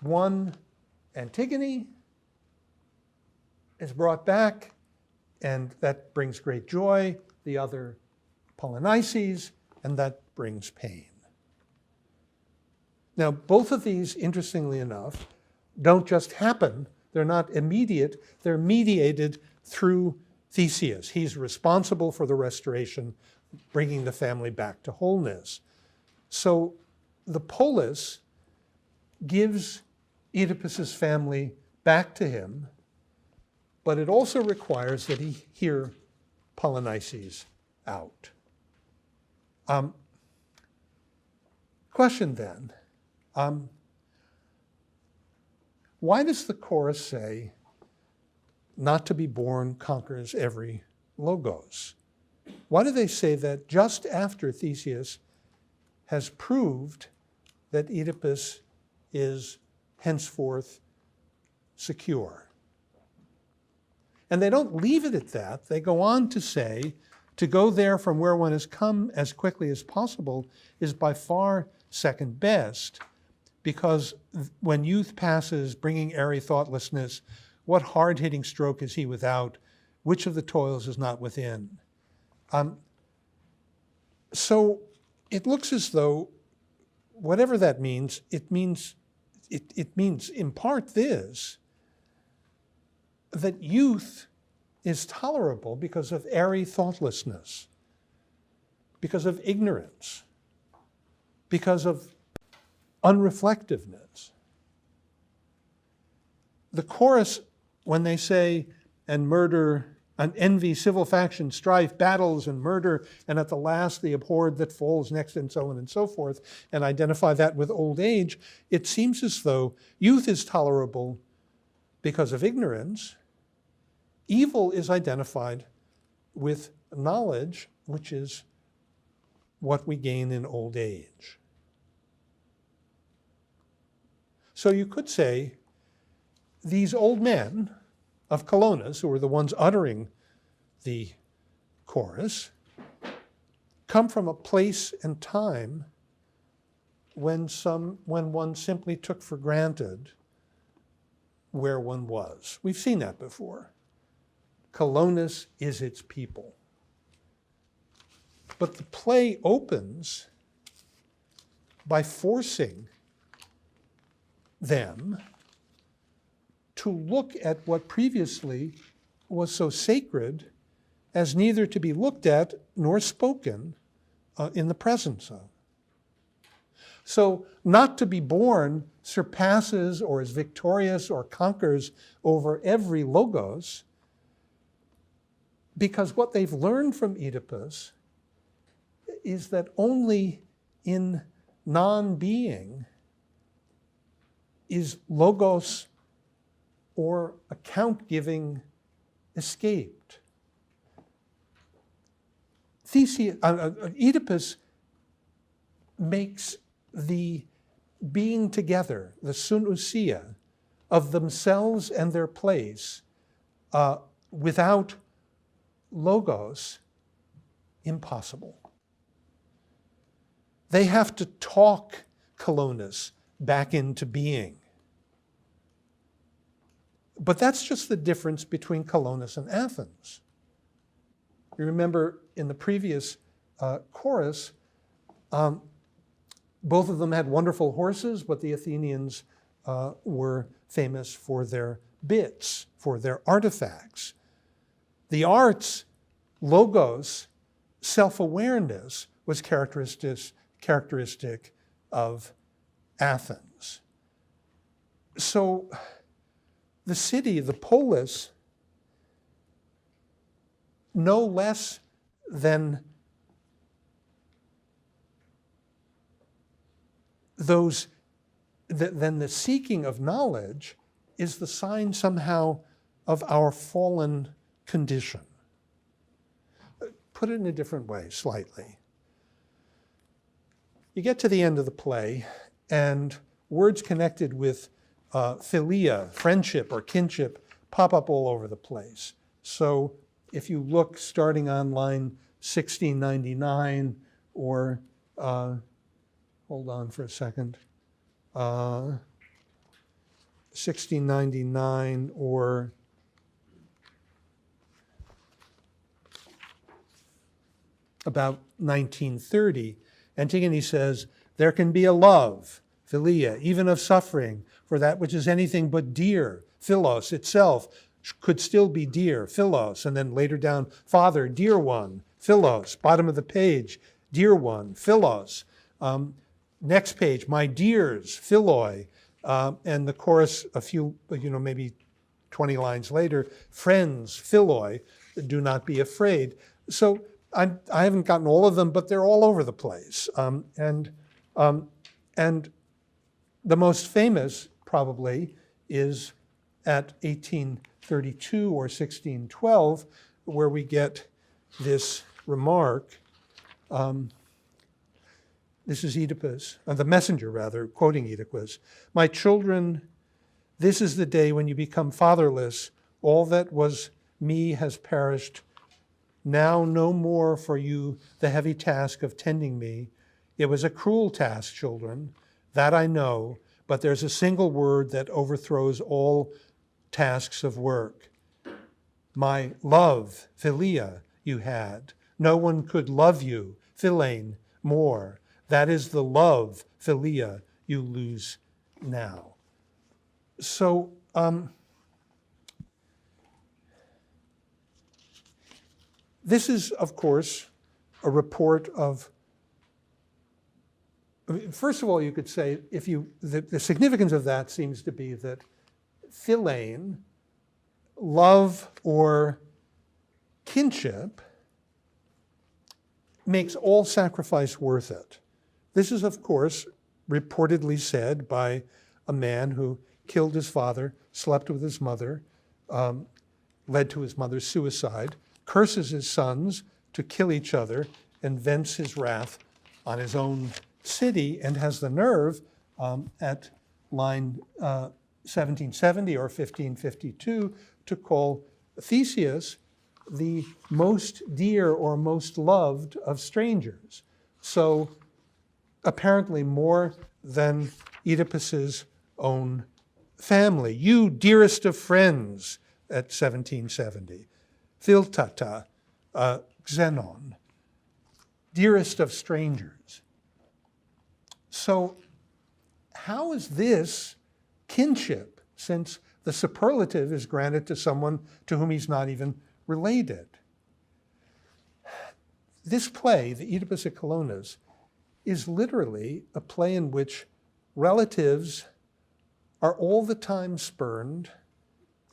One, Antigone, is brought back, and that brings great joy. The other, Polynices, and that brings pain. Now, both of these, interestingly enough, don't just happen. They're not immediate. They're mediated through Theseus. He's responsible for the restoration, bringing the family back to wholeness. So the polis gives Oedipus's family back to him, but it also requires that he hear Polynices out. Question then, why does the chorus say, not to be born conquers every logos? Why do they say that just after Theseus has proved that Oedipus is henceforth secure? And they don't leave it at that. They go on to say, to go there from where one has come as quickly as possible is by far second best, because when youth passes, bringing airy thoughtlessness, what hard-hitting stroke is he without? Which of the toils is not within? So it looks as though, whatever that means, it means in part this, that youth is tolerable because of airy thoughtlessness, because of ignorance, because of unreflectiveness. The chorus, when they say, and murder, and envy, civil faction, strife, battles, and murder, and at the last the abhorred that falls next, and so on and so forth, and identify that with old age, it seems as though youth is tolerable because of ignorance. Evil is identified with knowledge, which is what we gain in old age. So you could say these old men of Colonus, who are the ones uttering the chorus, come from a place and time when one simply took for granted where one was. We've seen that before. Colonus is its people. But the play opens by forcing them to look at what previously was so sacred as neither to be looked at nor spoken in the presence of. So not to be born surpasses or is victorious or conquers over every logos, because what they've learned from Oedipus is that only in non-being is logos or account-giving escaped. Oedipus makes the being together, the synousia, of themselves and their place without logos impossible. They have to talk Colonus back into being. But that's just the difference between Colonus and Athens. You remember in the previous chorus, Both of them had wonderful horses, but the Athenians were famous for their bits, for their artifacts. The arts, logos, self-awareness was characteristic of Athens. So the city, the polis, no less than than the seeking of knowledge is the sign somehow of our fallen condition. Put it in a different way, slightly. You get to the end of the play, and words connected with philia, friendship or kinship, pop up all over the place. So if you look starting on line 1699, or hold on for a second, 1699, or about 1930, Antigone says, there can be a love, philia, even of suffering, for that which is anything but dear. Philos itself could still be dear, philos, and then later down, father, dear one, philos, bottom of the page, dear one, philos. Next page, my dears, philoi, and the chorus a few, maybe 20 lines later, friends, philoi, do not be afraid. So I haven't gotten all of them, but they're all over the place. And the most famous, probably, is at 1832 or 1612, where we get this remark. This is Oedipus, the messenger rather, quoting Oedipus. My children, this is the day when you become fatherless. All that was me has perished. Now no more for you the heavy task of tending me. It was a cruel task, children, that I know, but there's a single word that overthrows all tasks of work. My love, philia, you had. No one could love you, philein, more. That is the love, philia, you lose now. So, this is, of course, a report of, first of all, you could say, the significance of that seems to be that philein, love or kinship, makes all sacrifice worth it. This is, of course, reportedly said by a man who killed his father, slept with his mother, led to his mother's suicide, curses his sons to kill each other, and vents his wrath on his own city, and has the nerve at line 1770 or 1552 to call Theseus the most dear or most loved of strangers. So apparently more than Oedipus's own family. You dearest of friends at 1770. Philtata, Xenon, dearest of strangers. So how is this kinship, since the superlative is granted to someone to whom he's not even related? This play, the Oedipus at Colonus, is literally a play in which relatives are all the time spurned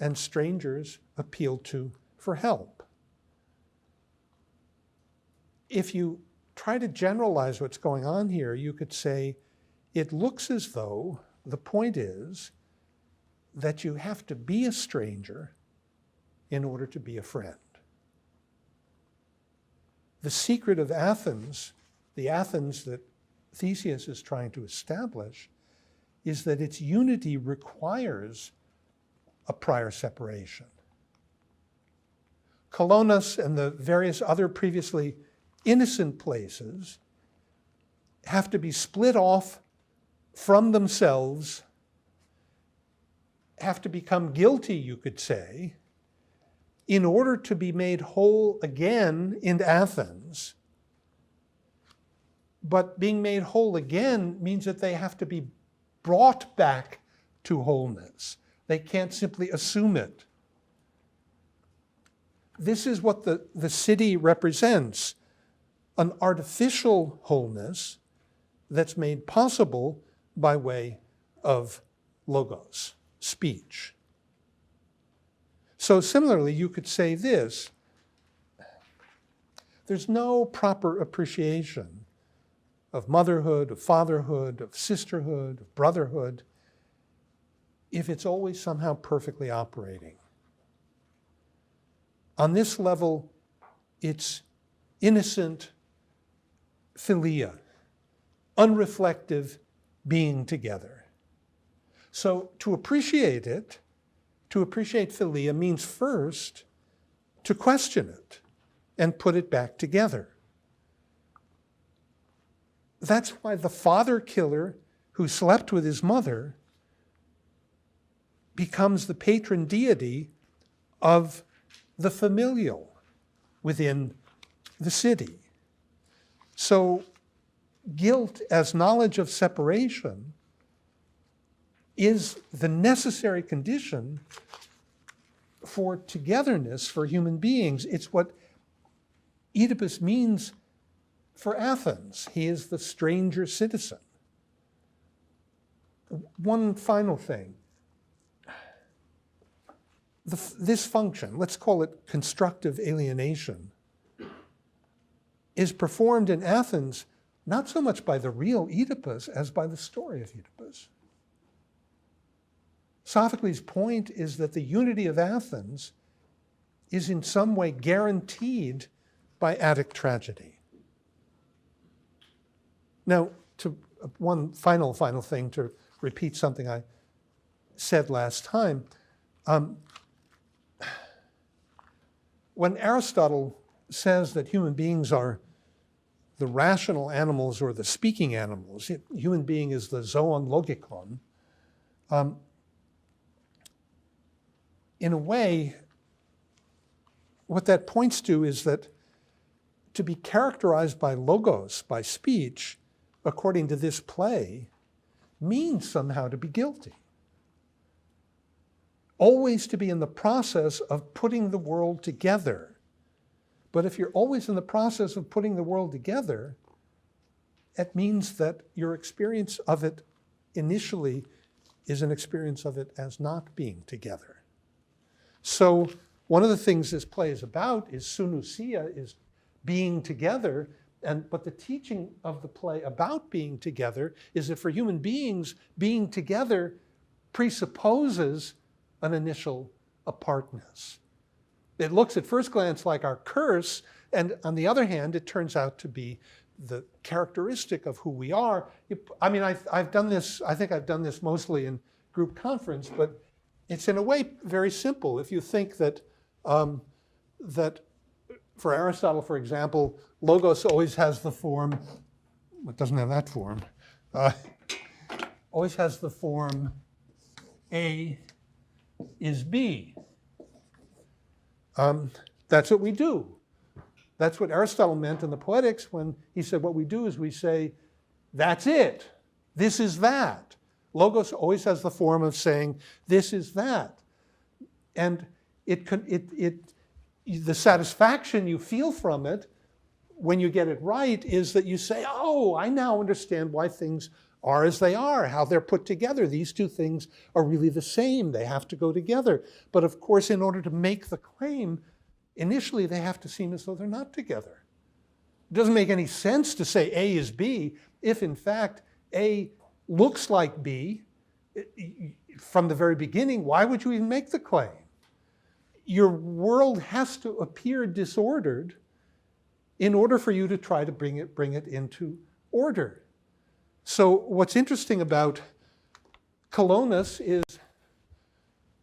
and strangers appealed to for help. If you try to generalize what's going on here, you could say it looks as though the point is that you have to be a stranger in order to be a friend. The secret of Athens, the Athens that Theseus is trying to establish, is that its unity requires a prior separation. Colonus and the various other previously innocent places have to be split off from themselves, have to become guilty, you could say, in order to be made whole again in Athens, But being made whole again means that they have to be brought back to wholeness. They can't simply assume it. This is what the city represents, an artificial wholeness that's made possible by way of logos, speech. So similarly, you could say this: there's no proper appreciation of motherhood, of fatherhood, of sisterhood, of brotherhood, if it's always somehow perfectly operating. On this level, it's innocent philia, unreflective being together. So to appreciate it, to appreciate philia means first to question it and put it back together. That's why the father killer who slept with his mother becomes the patron deity of the familial within the city. So guilt as knowledge of separation is the necessary condition for togetherness for human beings. It's what Oedipus means for Athens. He is the stranger citizen. One final thing. This function, let's call it constructive alienation, is performed in Athens not so much by the real Oedipus as by the story of Oedipus. Sophocles' point is that the unity of Athens is in some way guaranteed by Attic tragedy. Now, one final thing, to repeat something I said last time. When Aristotle says that human beings are the rational animals or the speaking animals, human being is the zoon logikon, in a way, what that points to is that to be characterized by logos, by speech, according to this play, means somehow to be guilty. Always to be in the process of putting the world together. But if you're always in the process of putting the world together, it means that your experience of it initially is an experience of it as not being together. So one of the things this play is about is synousia, is being together. But the teaching of the play about being together is that for human beings, being together presupposes an initial apartness. It looks at first glance like our curse, and on the other hand, it turns out to be the characteristic of who we are. I mean, I've done this, I think I've done this mostly in group conference, but it's in a way very simple. If you think that, that for Aristotle, for example, logos always has the form, it doesn't have that form, always has the form A is B. That's what we do. That's what Aristotle meant in the Poetics when he said what we do is we say, that's it. This is that. Logos always has the form of saying, this is that. And the satisfaction you feel from it when you get it right is that you say, oh, I now understand why things are as they are, how they're put together. These two things are really the same. They have to go together. But of course, in order to make the claim, initially they have to seem as though they're not together. It doesn't make any sense to say A is B if in fact A looks like B from the very beginning. Why would you even make the claim? Your world has to appear disordered in order for you to try to bring it into order. So what's interesting about Colonus is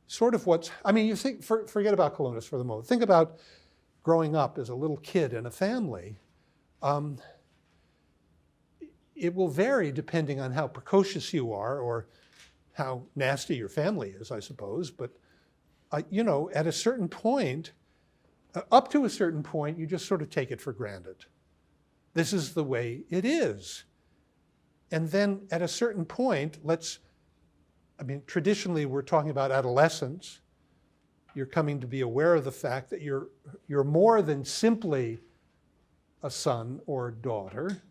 sort of you think, forget about Colonus for the moment. Think about growing up as a little kid in a family. It will vary depending on how precocious you are or how nasty your family is, I suppose. But, at a certain point, up to a certain point, you just sort of take it for granted This is the way it is. And then at a certain point, traditionally we're talking about adolescence. You're coming to be aware of the fact that you're more than simply a son or daughter,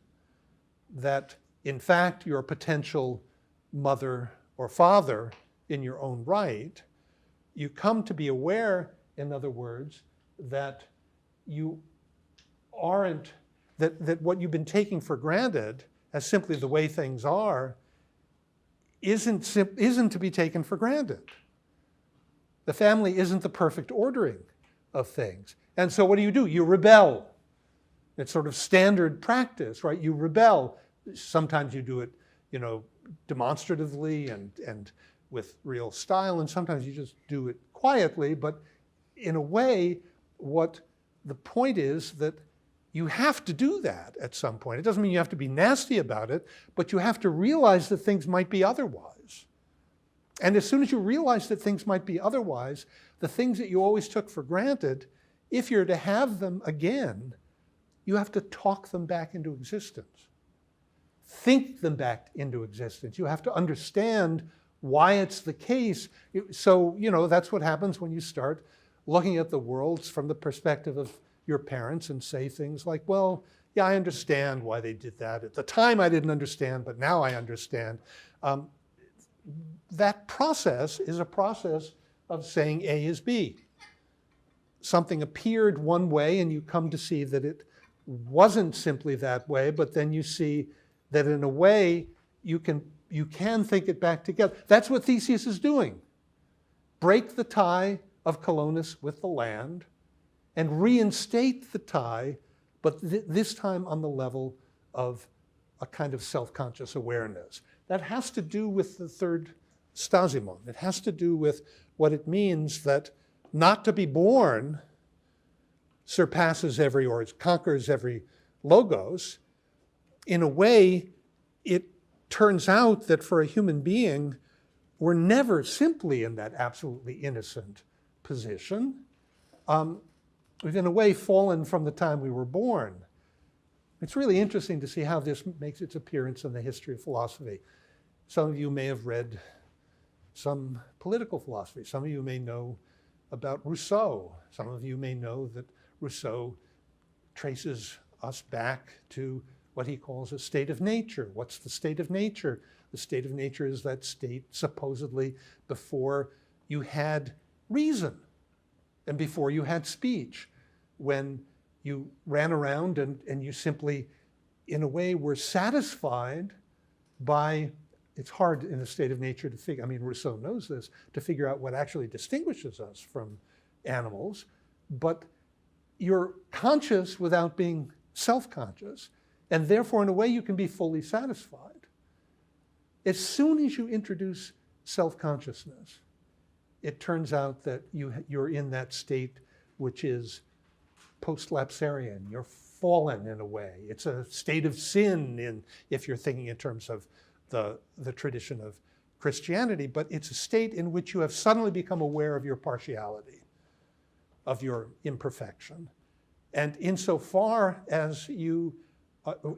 that in fact you're a potential mother or father in your own right. You come to be aware, in other words, that you aren't, that what you've been taking for granted as simply the way things are isn't to be taken for granted. The family isn't the perfect ordering of things. And so what do? You rebel. It's sort of standard practice, right? You rebel. Sometimes you do it, demonstratively and with real style, and sometimes you just do it quietly. But in a way, what the point is that you have to do that at some point. It doesn't mean you have to be nasty about it, but you have to realize that things might be otherwise. And as soon as you realize that things might be otherwise, the things that you always took for granted, if you're to have them again, you have to talk them back into existence. Think them back into existence. You have to understand why it's the case. So, that's what happens when you start looking at the world from the perspective of your parents and say things like, well, yeah, I understand why they did that. At the time I didn't understand, but now I understand. That process is a process of saying A is B. Something appeared one way and you come to see that it wasn't simply that way, but then you see that in a way you can think it back together. That's what Theseus is doing. Break the tie of Colonus with the land and reinstate the tie, but this time on the level of a kind of self-conscious awareness. That has to do with the third stasimon. It has to do with what it means that not to be born surpasses or it conquers every logos. In a way, it turns out that for a human being, we're never simply in that absolutely innocent position. We've in a way fallen from the time we were born. It's really interesting to see how this makes its appearance in the history of philosophy. Some of you may have read some political philosophy. Some of you may know about Rousseau. Some of you may know that Rousseau traces us back to what he calls a state of nature. What's the state of nature? The state of nature is that state supposedly before you had reason and before you had speech, when you ran around and you simply, in a way, were satisfied by, it's hard in a state of nature to figure, Rousseau knows this, to figure out what actually distinguishes us from animals, but you're conscious without being self-conscious, and therefore, in a way, you can be fully satisfied. As soon as you introduce self-consciousness, it turns out that you're in that state which is post-lapsarian. You're fallen in a way. It's a state of sin if you're thinking in terms of the tradition of Christianity, but it's a state in which you have suddenly become aware of your partiality, of your imperfection. And insofar as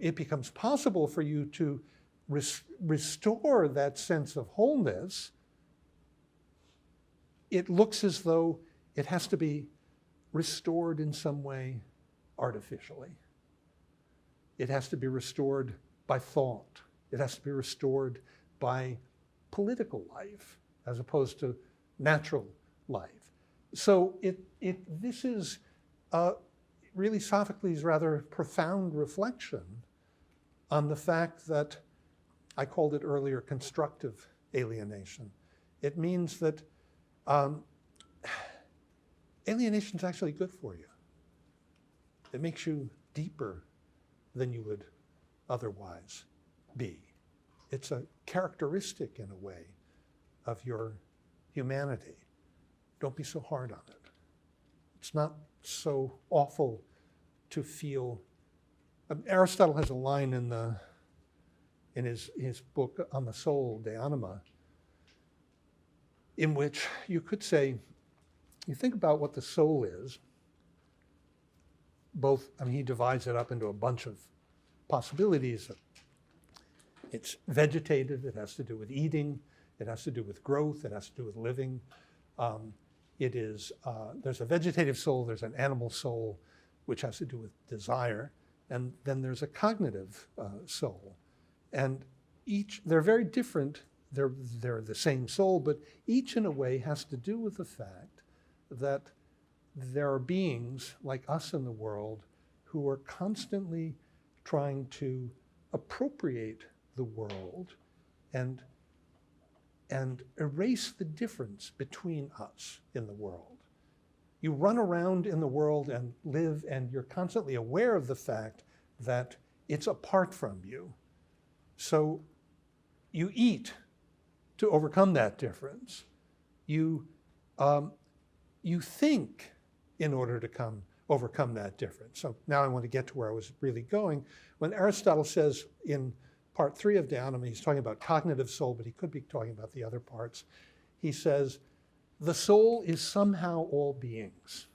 it becomes possible for you to restore that sense of wholeness, it looks as though it has to be restored in some way artificially. It has to be restored by thought. It has to be restored by political life as opposed to natural life. So this is really Sophocles' rather profound reflection on the fact that I called it earlier constructive alienation. It means that alienation is actually good for you. It makes you deeper than you would otherwise be. It's a characteristic, in a way, of your humanity. Don't be so hard on it. It's not so awful to feel. Aristotle has a line in his book on the soul, De Anima, in which you could say, you think about what the soul is, he divides it up into a bunch of possibilities. It's vegetative, it has to do with eating, it has to do with growth, it has to do with living. There's a vegetative soul, there's an animal soul, which has to do with desire, and then there's a cognitive soul. And they're very different, they're the same soul, but each in a way has to do with the fact that there are beings like us in the world who are constantly trying to appropriate the world and erase the difference between us in the world. You run around in the world and live, and you're constantly aware of the fact that it's apart from you. So you eat to overcome that difference. You think in order to overcome that difference. So now I want to get to where I was really going. When Aristotle says in part 3 of De Anima, he's talking about cognitive soul, but he could be talking about the other parts. He says, the soul is somehow all beings.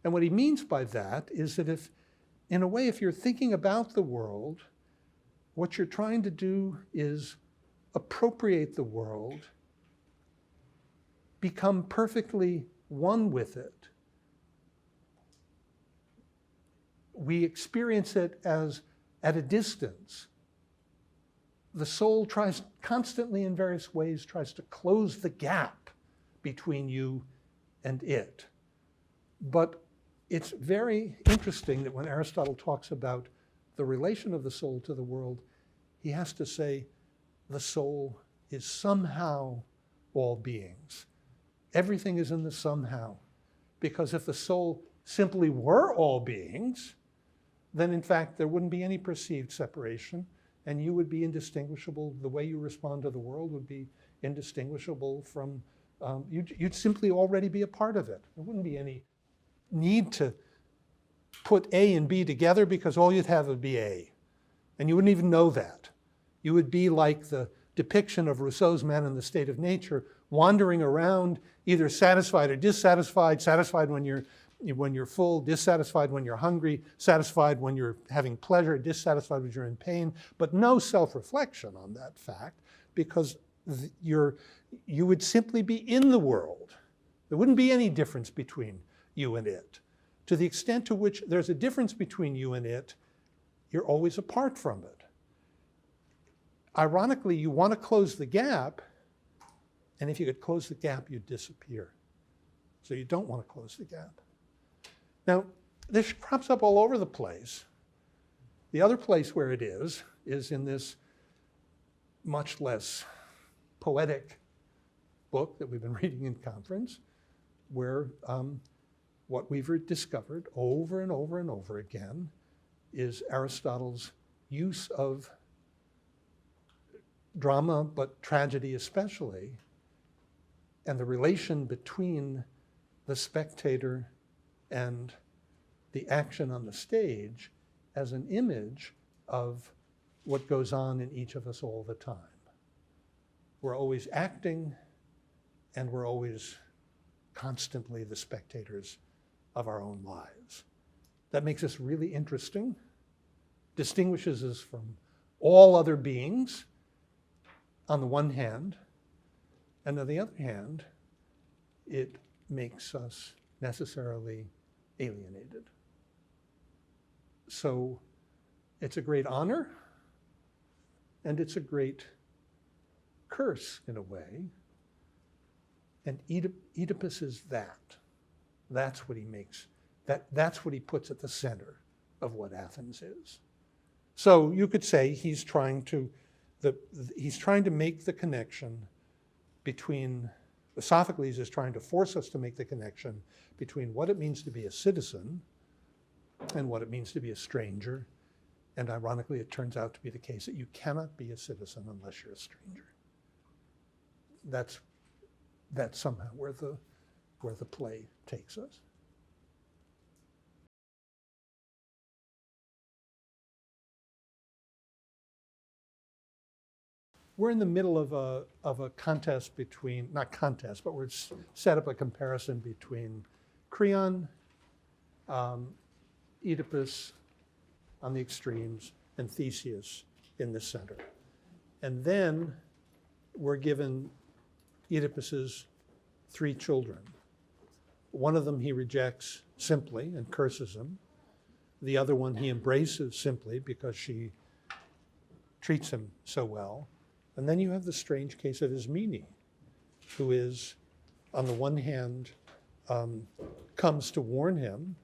And what he means by that is that in a way, if you're thinking about the world, what you're trying to do is appropriate the world, become perfectly one with it. We experience it as at a distance. The soul tries constantly in various ways, tries to close the gap between you and it. But it's very interesting that when Aristotle talks about the relation of the soul to the world, he has to say the soul is somehow all beings. Everything is in the somehow. Because if the soul simply were all beings, then in fact there wouldn't be any perceived separation, and you would be indistinguishable. The way you respond to the world would be indistinguishable from, you'd simply already be a part of it. There wouldn't be any need to put A and B together because all you'd have would be A. And you wouldn't even know that. You would be like the depiction of Rousseau's Man in the State of Nature, wandering around, either satisfied or dissatisfied, satisfied when you're full, dissatisfied when you're hungry, satisfied when you're having pleasure, dissatisfied when you're in pain, but no self-reflection on that fact, because you would simply be in the world. There wouldn't be any difference between you and it. To the extent to which there's a difference between you and it, you're always apart from it. Ironically, you want to close the gap, and if you could close the gap, you'd disappear. So you don't want to close the gap. Now, this crops up all over the place. The other place where it is in this much less poetic book that we've been reading in conference, where what we've discovered over and over and over again is Aristotle's use of drama, but tragedy especially, and the relation between the spectator and the action on the stage as an image of what goes on in each of us all the time. We're always acting, and we're always constantly the spectators of our own lives. That makes us really interesting, distinguishes us from all other beings on the one hand, and on the other hand, it makes us necessarily alienated. So it's a great honor, and it's a great curse in a way. And Oedipus is that. That's what he makes. That's what he puts at the center of what Athens is. So you could say he's trying to make the connection between, Sophocles is trying to force us to make the connection between what it means to be a citizen and what it means to be a stranger. And ironically, it turns out to be the case that you cannot be a citizen unless you're a stranger. That's somehow where the play takes us. We're in the middle of a contest between, not contest, but we're set up a comparison between Creon, Oedipus on the extremes, and Theseus in the center. And then we're given Oedipus's 3 children. One of them he rejects simply and curses him. The other one he embraces simply because she treats him so well. And then you have the strange case of Ismene, who is, on the one hand, comes to warn him,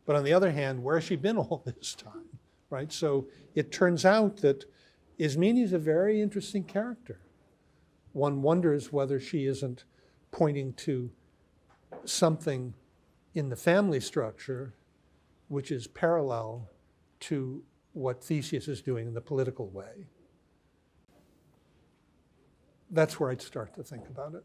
but on the other hand, where has she been all this time, right? So it turns out that Ismene is a very interesting character. One wonders whether she isn't pointing to something in the family structure which is parallel to what Theseus is doing in the political way. That's where I'd start to think about it.